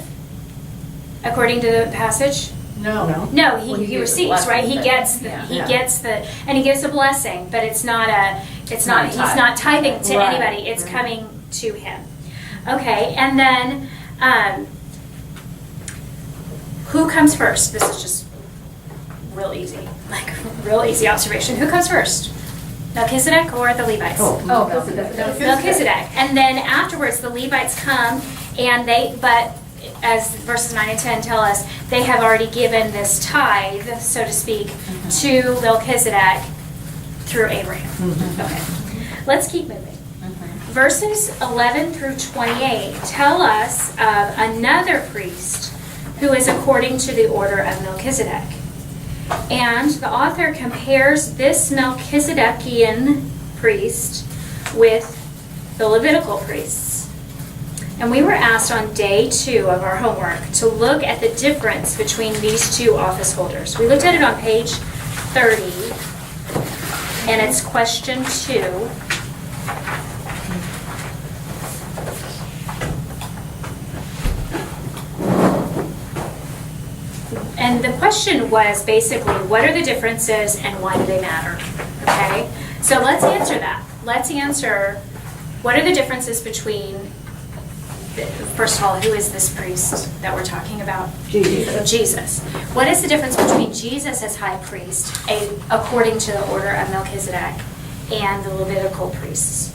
according to the passage? No. No. No, Well, he he gives a receives, blessing, right? He but- gets the, yeah. he Yeah. gets the, and he gives a blessing, but it's not, he's tithe. not tithing to Right, anybody, it's right. coming to him. Okay, and then, who comes first? This is just real easy, like real easy observation. Who comes first? Melchizedek or the Levites? Oh, Melchizedek. And then afterwards, the Levites come and but as verses 9 and 10 tell us, they have already given this tithe, so to speak, to Melchizedek through Abraham. Okay. Let's keep moving. Verses 11 through 28 tell us of another priest who is according to the order of Melchizedek. And the author compares this Melchizedekian priest with the Levitical priests. And we were asked on day 2 of our homework to look at the difference between these two office holders. We looked at it on page 30, and it's question 2. And the question was basically, what are the differences and why do they matter? Okay, so let's answer that. Let's answer, what are the differences between, first of all, who is this priest that we're talking about? Jesus. What is the difference between Jesus as high priest, according to the order of Melchizedek, and the Levitical priests?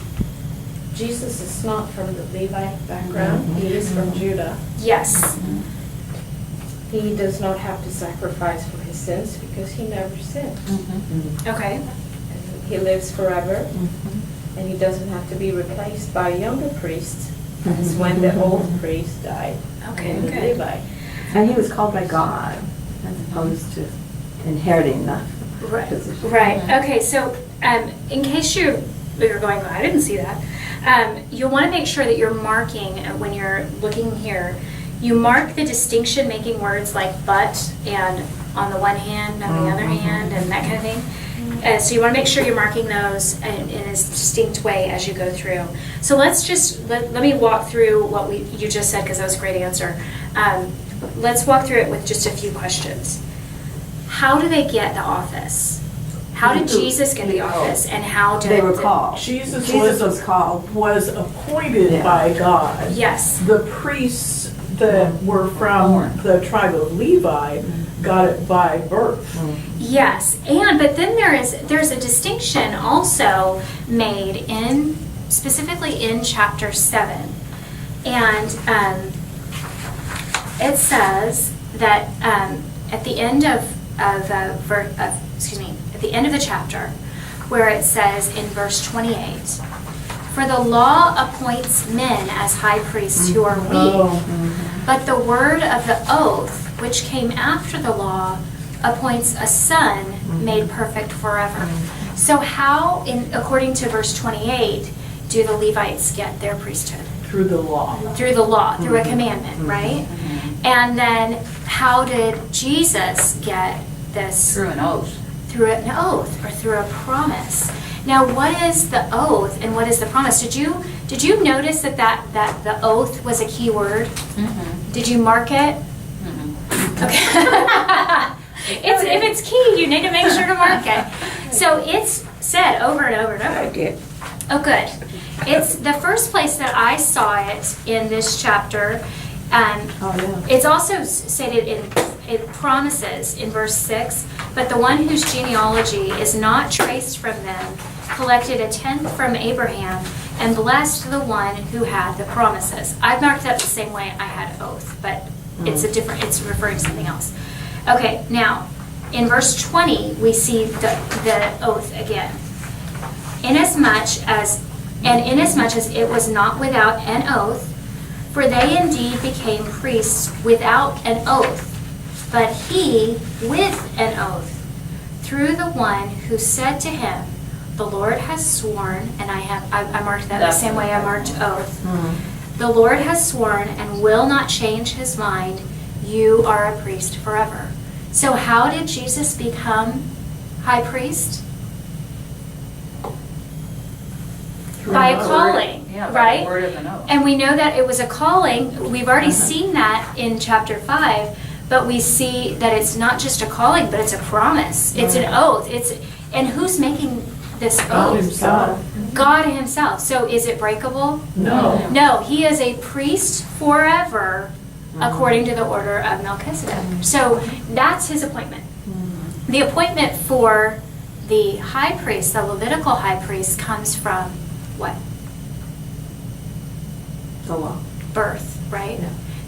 Jesus is not from the Levi background. He is from Judah. Yes. He does not have to sacrifice for his sins because he never sinned. Okay. And he lives forever, and he doesn't have to be replaced by younger priests, as when the old priest died. Okay, in the good. Levi. And he was called by God as opposed to inheriting the Right. position. Right. Okay. So, in case you're going, I didn't see that. You'll want to make sure that you're marking when you're looking here. You mark the distinction-making words like "but" and "on the one hand" and "on the other hand" and that kind of thing. So you want to make sure you're marking those in a distinct way as you go through. So let's just let me walk through what you just said, because that was a great answer. Let's walk through it with just a few questions. How do they get the office? How did Jesus get the office, and how did They were called. Jesus was was called. was appointed Yeah. by God. Yes. The priests that were from the tribe of Levi got it by birth. Yes, but then there's a distinction also made specifically in chapter 7, and it says that at the end of the end of the chapter, where it says in verse 28, "For the law appoints men as high priests who are weak, but the word of the oath, which came after the law, appoints a son made perfect forever." So how, according to verse 28, do the Levites get their priesthood? Through the law. Through the law, through a commandment, right? And then how did Jesus get this? Through an oath. Through an oath or through a promise. Now, what is the oath and what is the promise? Did you notice that the oath was a key word? Did you mark it? Okay. If it's key, you need to make sure to mark it. So it's said over and over and over. I did. Oh, good. It's the first place that I saw it in this chapter. It's also stated in promises in verse 6, "But the one whose genealogy is not traced from them collected a tenth from Abraham and blessed the one who had the promises." I've marked that the same way I had oath, but it's referring to something else. Okay, now in verse 20 we see the oath again. Inasmuch as it was not without an oath, for they indeed became priests without an oath, but he with an oath, through the one who said to him, "The Lord has sworn," and I marked that the same way I marked oath. "The Lord has sworn and will not change his mind, you are a priest forever." So how did Jesus become high priest? By a calling, Yeah, by the right? word of an oath. And we know that it was a calling. We've already seen that in chapter 5, but we see that it's not just a calling, but it's a promise. It's an oath. And who's making this God oath? himself. God himself. So is it breakable? No. No, he is a priest forever according to the order of Melchizedek. So that's his appointment. The appointment for the high priest, the Levitical high priest, comes from what? The law. Birth, right?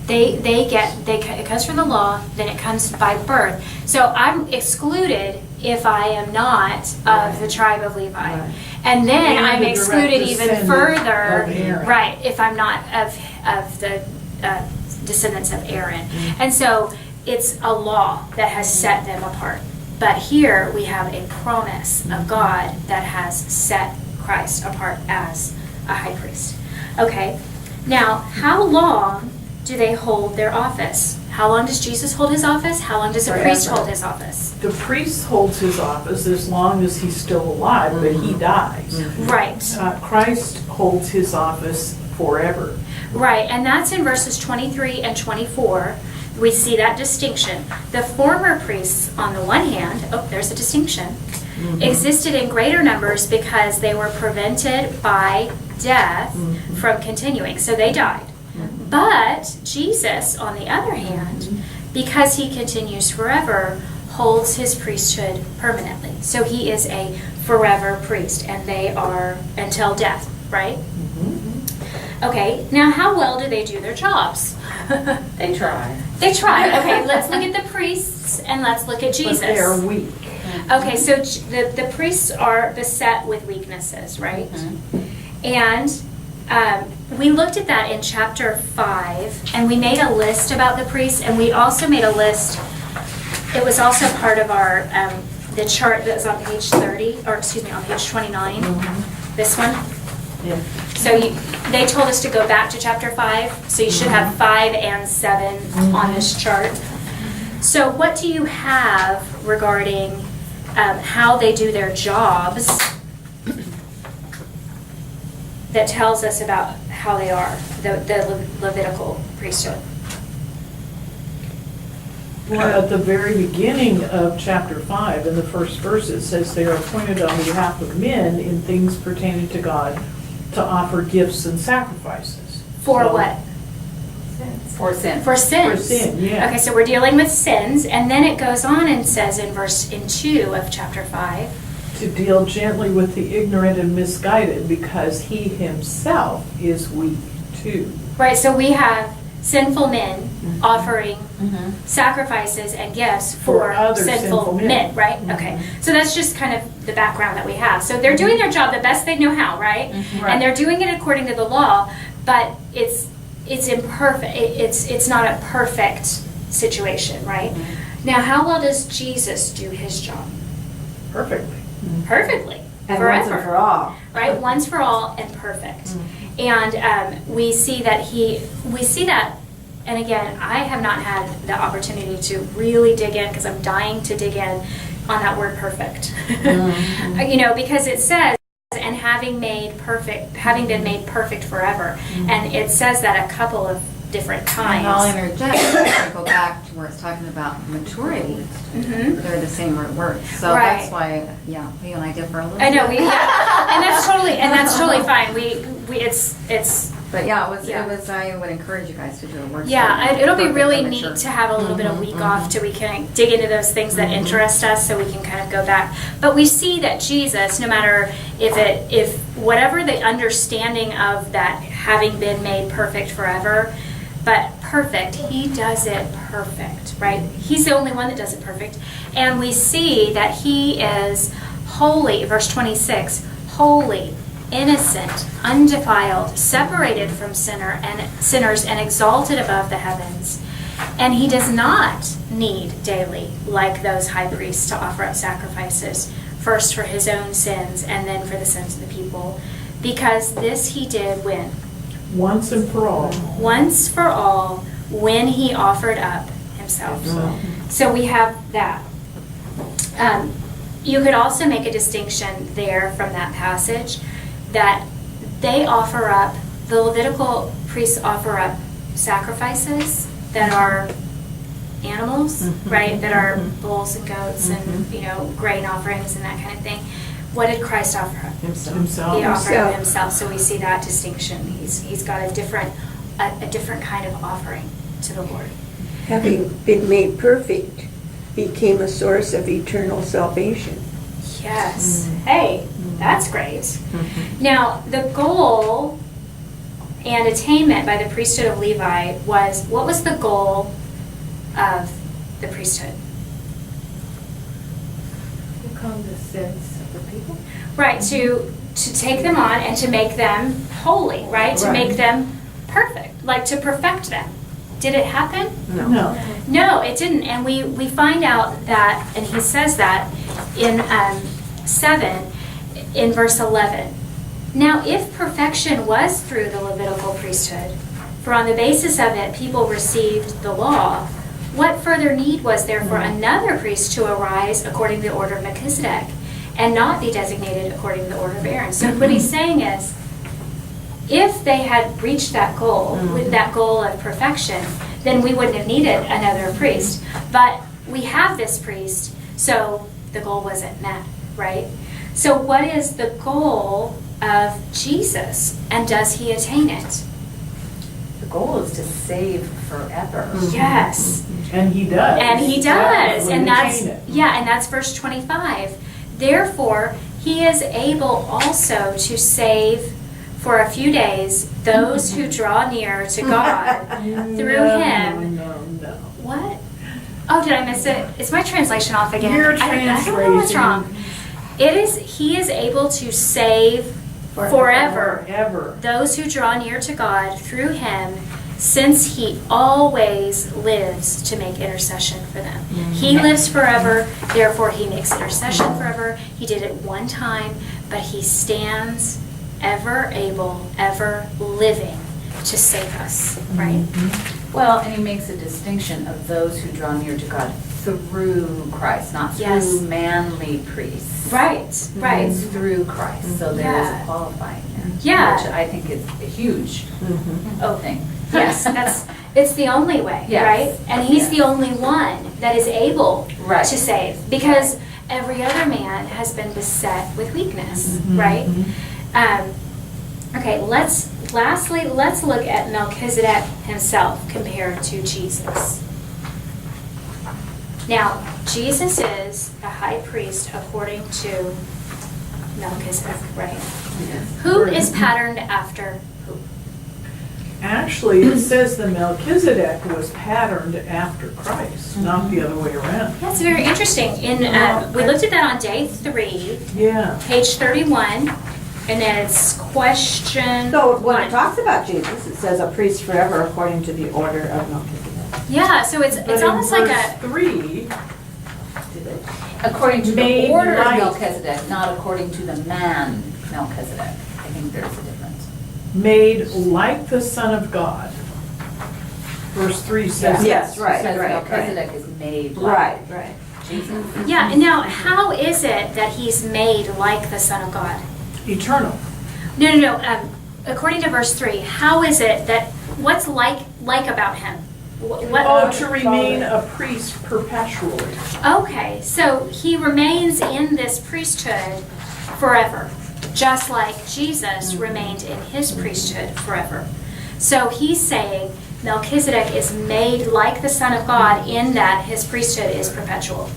It comes from the law, then it comes by birth. So I'm excluded if I am not of the tribe of Levi. Right. And then And I'm the excluded direct even descendant further, of Aaron. right, if I'm not of the descendants of Aaron. And so it's a law that has set them apart. But here we have a promise of God that has set Christ apart as a high priest. Okay, now how long do they hold their office? How long does Jesus hold his office? How long does a priest Forever. hold his office? The priest holds his office as long as he's still alive, but he dies. Right. Christ holds his office forever. Right, and that's in verses 23 and 24. We see that distinction. The former priests, on the one hand, oh, there's a distinction, existed in greater numbers because they were prevented by death from continuing. So they died. But Jesus, on the other hand, because he continues forever, holds his priesthood permanently. So he is a forever priest, and they are until death, right? Okay, now how well do they do their jobs? They try. They try. Okay, let's look at the priests and let's look at Jesus. But they are weak. Okay, so the priests are beset with weaknesses, right? And we looked at that in chapter 5, and we made a list about the priests, and we also made a list. It was also part of our the chart that was on page 30, or excuse me, on page 29. This one. Yeah. So they told us to go back to chapter 5, so you should have 5 and 7 on this chart. So what do you have regarding how they do their jobs that tells us about how they are, the Levitical priesthood? Well, at the very beginning of chapter 5, in the first verse, it says they are appointed on behalf of men in things pertaining to God to offer gifts and sacrifices. For So- what? For sin. For sins. For sin, yeah. Okay, so we're dealing with sins, and then it goes on and says in 2 of chapter 5, To deal gently with the ignorant and misguided, because he himself is weak too. right, so we have sinful men offering sacrifices and gifts for other sinful sinful men, men. right? Okay, so that's just kind of the background that we have. So they're doing their job the best they know how, right? And they're doing it according to the law, but it's imperfect. It's not a perfect situation, right? Now, how well does Jesus do his job? Perfectly. Perfectly, And forever. once and for all. Right, once for all and perfect. And we see that, and again, I have not had the opportunity to really dig in, because I'm dying to dig in on that word perfect. You know, because it says, and having been made perfect forever. And it says that a couple of different And I'll times. interject, I go back to where it's talking about maturity. They're the same words. So Right. that's why, yeah, you and I differ a little. I know, bit. and that's totally fine. It's But yeah, it Yeah. was, I would encourage you guys to do a work. Yeah, study. it'll be Perfect really and neat mature. to have a little bit of week off till we can dig into those things that interest us, so we can kind of go back. But we see that Jesus, no matter if whatever the understanding of that having been made perfect forever, but perfect, he does it perfect, right? He's the only one that does it perfect. And we see that he is holy, verse 26, holy, innocent, undefiled, separated from sinners, and exalted above the heavens. And he does not need daily, like those high priests, to offer up sacrifices, first for his own sins and then for the sins of the people. Because this he did when? Once and for all. Once for all, when he offered up himself. So we have that. You could also make a distinction there from that passage that they offer up, the Levitical priests offer up sacrifices that are animals, right? That are bulls and goats and, grain offerings and that kind of thing. What did Christ offer up? Himself. He offered up himself. So we see that distinction. He's got a different kind of offering to the Lord. Having been made perfect, became a source of eternal salvation. Yes. Hey, that's great. Now, the goal and attainment by the priesthood of Levi was, what was the goal of the priesthood? Become the sins of the people. Right, to take them on and to make them holy, right? To make them perfect, like to perfect them. Did it happen? No. No, it didn't. And we find out that, and he says that in 7, in verse 11. Now, if perfection was through the Levitical priesthood, for on the basis of it people received the law, what further need was there for another priest to arise according to the order of Melchizedek and not be designated according to the order of Aaron? So what he's saying is, if they had reached that goal, with that goal of perfection, then we wouldn't have needed another priest. But we have this priest, so the goal wasn't met, right? So what is the goal of Jesus, and does he attain it? The goal is to save forever. Yes. And he does. And he does. Yeah, And we that's, attain it. yeah, and that's verse 25. Therefore, he is able also to save for a few days those who draw near to God through him. No. What? Oh, did I miss it? Is my translation off again? You're I don't know what's wrong. He is able to save forever Ever. those who draw near to God through him, since he always lives to make intercession for them. He lives forever, therefore he makes intercession forever. He did it one time, but he stands ever able, ever living to save us, right? Well, and he makes a distinction of those who draw near to God through Christ, not Yes. through manly priests. Right, right. It's through Christ, so there is Yeah. a qualifying there. Yeah. Which I think is a huge thing. Yes, it's the only way, Yes. right? And he's Yes. the only one that is able Right. to save, because every other man has been beset with weakness, right? Okay, let's look at Melchizedek himself compared to Jesus. Now, Jesus is a high priest according to Melchizedek, right? Who is patterned after who? Actually, it says that Melchizedek was patterned after Christ, not the other way around. That's very interesting. We looked at that on day 3, Yeah. page 31, and then it's question So when 1. it talks about Jesus, it says a priest forever according to the order of Melchizedek. Yeah, so it's But almost in like verse a 3, According to the Made order of like- Melchizedek, not according to the man Melchizedek. I think there's a difference. made like the Son of God. Verse 3 says. Yes, right, It says right, Melchizedek is made like Right. Jesus. yeah. And now, how is it that he's made like the Son of God? Eternal. No. According to verse 3, how is it that what's like about him? What? To remain a priest perpetually. Okay, so he remains in this priesthood forever, just like Jesus remained in his priesthood forever. So he's saying Melchizedek is made like the Son of God in that his priesthood is perpetual.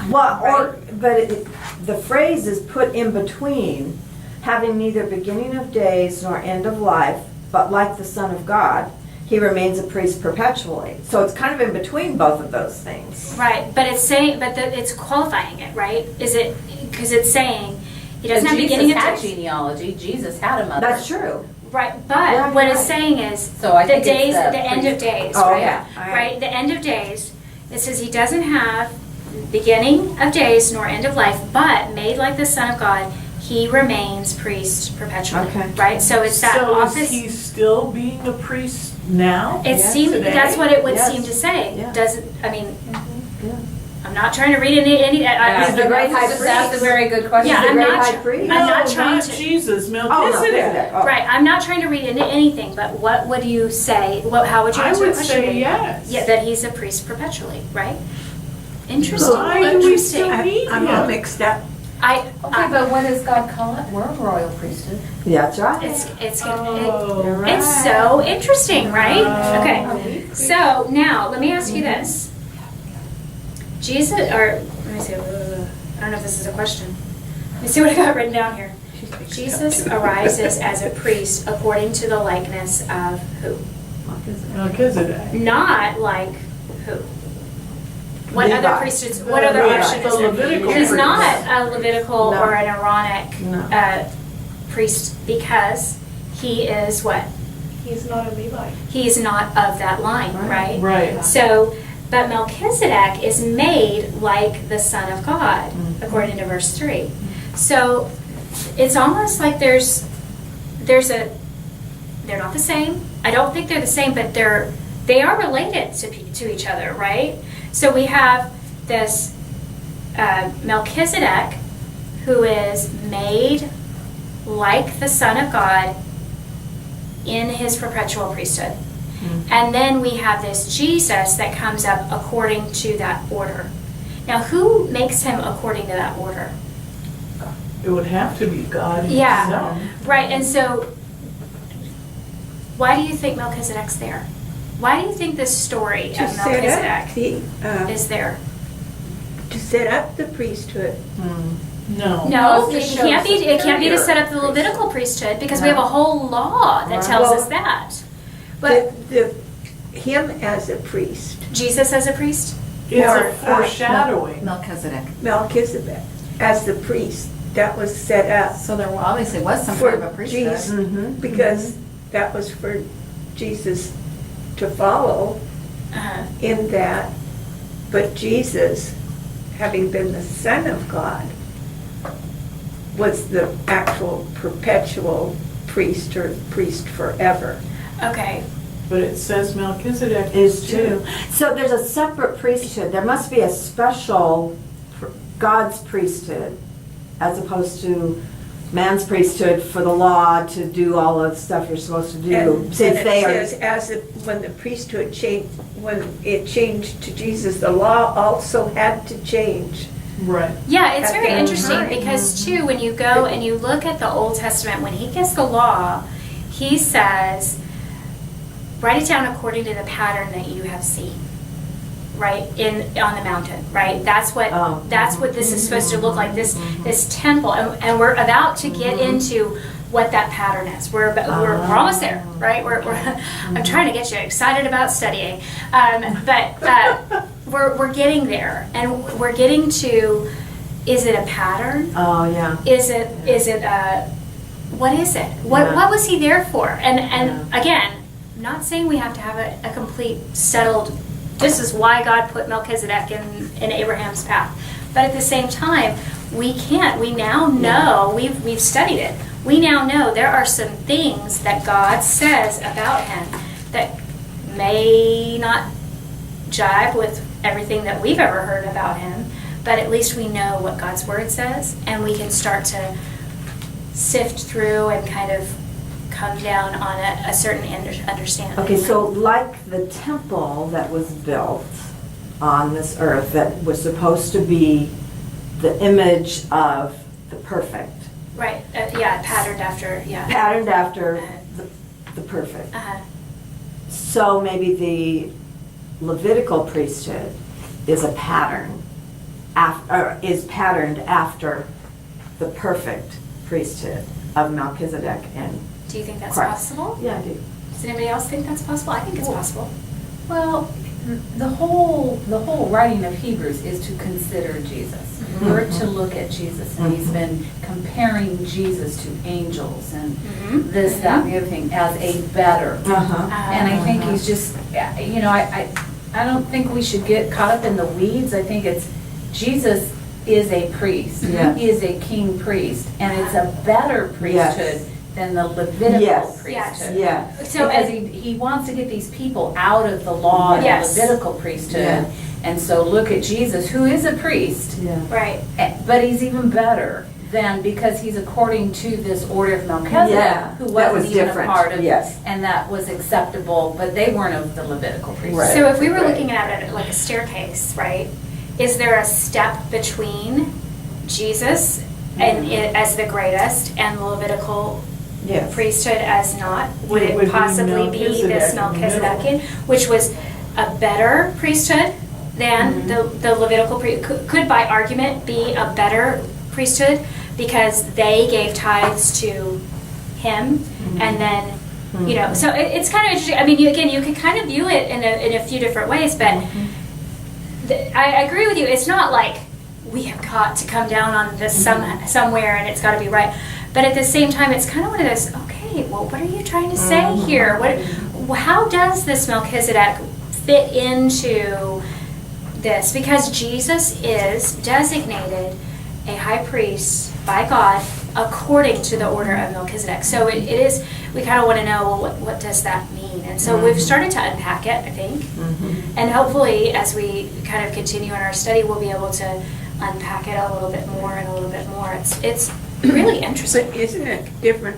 Well, the phrase is put in between, having neither beginning of days nor end of life, but like the Son of God, he remains a priest perpetually. So it's kind of in between both of those things. Right, but it's saying, it's qualifying it, right? Is it, because it's saying he doesn't have beginning Jesus of had days. genealogy, Jesus had a mother. That's true. Right, but Yeah, what you're it's right. saying is So I the think it's days, the the end of days, Oh, right? yeah, all right. Right, the end of days. It says he doesn't have beginning of days nor end of life, but made like the Son of God, he remains priest perpetually. Okay. Right, so it's that So office. is he still being a priest now? It Yes, seems, today? that's what it would Yes. seem to say. Yeah. Doesn't, I mean, Yeah. I'm not trying to read any. Yeah, He's the great high That's a priest. very good question. Yeah, He's the I'm great not high tr- priest. I'm not No, trying not to- Jesus, Oh, Melchizedek. Melchizedek. Oh. Right, I'm not trying to read into anything, but what would you say? How would you I answer would the question? say yes. Yeah, that he's a priest perpetually, right? Interesting. Why do we still Interesting. need I'm all him? mixed up. Okay, but what does God call it? We're a royal priesthood. Yeah, that's right. It's Oh. You're right. it's so interesting, right? Oh. Okay. So now let me ask you this: Jesus, or let me see. I don't know if this is a question. Let me see what I got written down here. Jesus arises as a priest according to the likeness of who? Melchizedek. Not like who? What Levi. other priesthoods? What other Levi. option The is there? Levitical He's priest. not a Levitical No. or an Aaronic No. priest because he is what? He's not a Levi. He is not of that line, right? Right. So, but Melchizedek is made like the Son of God, according to verse 3. So, it's almost like they're not the same. I don't think they're the same, but they're they are related to each other, right? So we have this Melchizedek, who is made like the Son of God in his perpetual priesthood. And then we have this Jesus that comes up according to that order. Now, who makes him according to that order? It would have to be God Yeah, himself. right. And so, why do you think Melchizedek's there? Why do you think this story To of set up Melchizedek the, is there? to set up the priesthood. No. No, to it show can't be. It can't be to set up the superior Levitical priesthood because we have a whole law that tells us that. But Him as a priest, Jesus as a priest. It's Or, a foreshadowing. Melchizedek. Melchizedek, as the priest, that was set up So there obviously was some for kind of a priesthood. Jesus, because that was for Jesus to follow Uh-huh. in that. But Jesus, having been the Son of God, was the actual perpetual priest or priest forever. Okay. But it says Melchizedek Is too. So there's a separate priesthood. There must be a special God's priesthood as opposed to man's priesthood for the law to do all of the stuff you're supposed to do. And Since it they are. says, when the priesthood changed, when it changed to Jesus, the law also had to change. Right. Yeah, it's At very that interesting time. because too, when you go and you look at the Old Testament, when he gives the law, he says, write it down according to the pattern that you have seen, right, on the mountain, right? That's what this is supposed to look like. This temple, and we're about to get into what that pattern is. We're almost there, right? I'm trying to get you excited about studying, but we're getting there, and we're getting to. Is it a pattern? Oh, yeah. Is it what is it? What was he there for? And again, I'm not saying we have to have a complete settled, this is why God put Melchizedek in Abraham's path. But at the same time, we can't. We now know, we've studied it. We now know there are some things that God says about him that may not jive with everything that we've ever heard about him, but at least we know what God's word says, and we can start to sift through and kind of come down on a certain understanding. Okay, so like the temple that was built on this earth that was supposed to be the image of the perfect. Right, patterned after, Patterned after the perfect. Uh-huh. So maybe the Levitical priesthood is a pattern, is patterned after the perfect priesthood of Melchizedek and Do you think that's Christ. possible? Yeah, I do. Does anybody else think that's possible? I think it's possible. Well, the whole writing of Hebrews is to consider Jesus. We're to look at Jesus, and he's been comparing Jesus to angels and this, that, and the other thing as a better. And I think he's just, I don't think we should get caught up in the weeds. I think it's Jesus is a priest. Yeah. He is a king priest, and it's a better priesthood than the Levitical Yes. priesthood. Yeah. So Because he wants to get these people out of the law and Yes. the Levitical priesthood. Yeah. And so look at Jesus, who is a priest, Yeah. right. but he's even better than, because he's according to this order of Melchizedek, Yeah, who that wasn't was even different, a part of, yes. and that was acceptable, but they weren't of the Levitical priesthood. Right. So if we were Right. looking at it like a staircase, right? Is there a step between Jesus and it as the greatest and the Levitical Yes. priesthood as not? Would It it would be possibly be this Melchizedek in the Melchizedekian, which was a better priesthood than the Levitical priesthood? Could by argument be a better priesthood because they gave tithes to him and then, so it's kind of interesting. I mean, you can kind of view it in a few different ways, but I agree with you. It's not like we have got to come down on this somewhere and it's got to be right. But at the same time, it's kind of one of those, okay, well, what are you trying to say here? How does this Melchizedek fit into this? Because Jesus is designated a high priest by God according to the order of Melchizedek. So it is, we kind of want to know, well, what does that mean? And so we've started to unpack it, I think. And hopefully, as we kind of continue in our study, we'll be able to unpack it a little bit more and a little bit more. It's really interesting. But isn't it different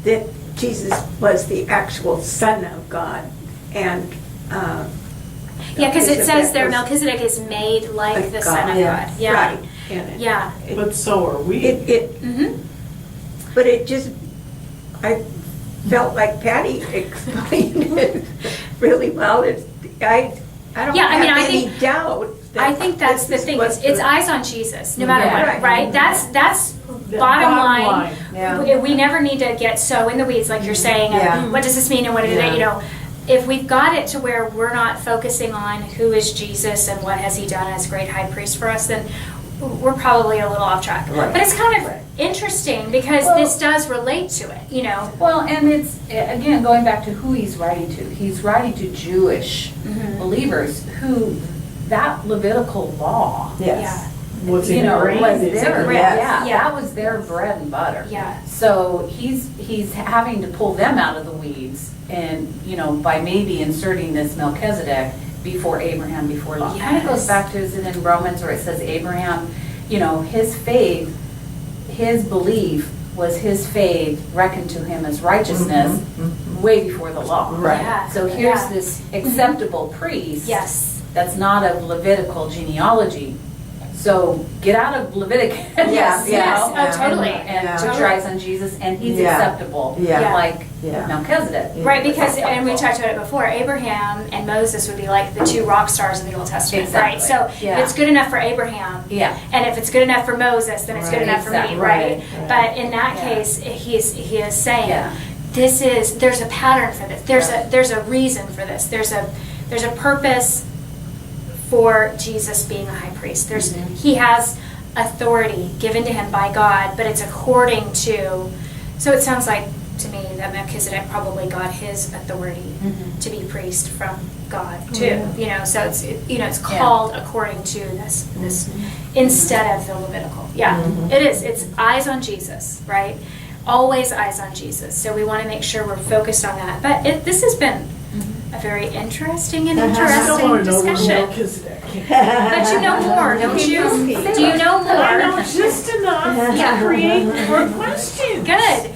that Jesus was the actual Son of God and Yeah, because it says there Melchizedek Melchizedek is made like Like the God. Son of Yeah. God. Yeah. Right. And it- Yeah. But so are we. Mm-hmm. But it just, I felt like Patty explained it really well. I don't Yeah, I mean, have I any think- doubt. that I think that's the this thing. was It's the- eyes on Jesus, no matter Yeah. what, Right. right? That's The bottom line. Yeah. We never need to get so in the weeds, like you're saying. Of Yeah. what does this mean, and what did Yeah. it? You know, if we've got it to where we're not focusing on who is Jesus and what has he done as great high priest for us, then we're probably a little off track. Right. But it's kind of interesting because Well- this does relate to it. You know. Well, and it's, again, going back to who he's writing to. He's writing to Jewish believers who, that Levitical law, Yes. Was you know, ingrained was in their, it. yeah, Yeah. that was their bread and butter. Yeah. So he's having to pull them out of the weeds and, you know, by maybe inserting this Melchizedek before Abraham, before Lot. Kind of Yes. goes back to, is it in Romans where it says Abraham, you know, his faith, his belief was his faith reckoned to him as righteousness way before the law. Right. Yeah. So here's Yeah. this acceptable priest. Yes. That's not of Levitical genealogy. So get out of Leviticus. Yes, you yes. know, Oh, totally. And Yeah. put your eyes on Jesus, and he's Yeah. acceptable, Yeah. like Yeah. Melchizedek. Right, because, and we Acceptable. talked about it before, Abraham and Moses would be like the two rock stars of the Old Testament, right? Exactly. So Yeah. if it's good enough for Abraham, Yeah. and if it's good enough for Moses, then it's good Right. enough for me, Exactly. right? Right. But in that Yeah. case, he is saying, Yeah. there's a pattern for this, there's a reason for this, there's a purpose for Jesus being a high priest. He has authority given to him by God, but it's according to, so it sounds like to me that Melchizedek probably got his authority to be priest from God too. You know, so it's called according to this instead of the Levitical. Yeah, it is. It's eyes on Jesus, right? Always eyes on Jesus. So we want to make sure we're focused on that. But this has been a very interesting and I still interesting want to know where discussion. Melchizedek came But you know more, don't you? Do you know from. I know more? just enough Yeah. to create more questions. Good.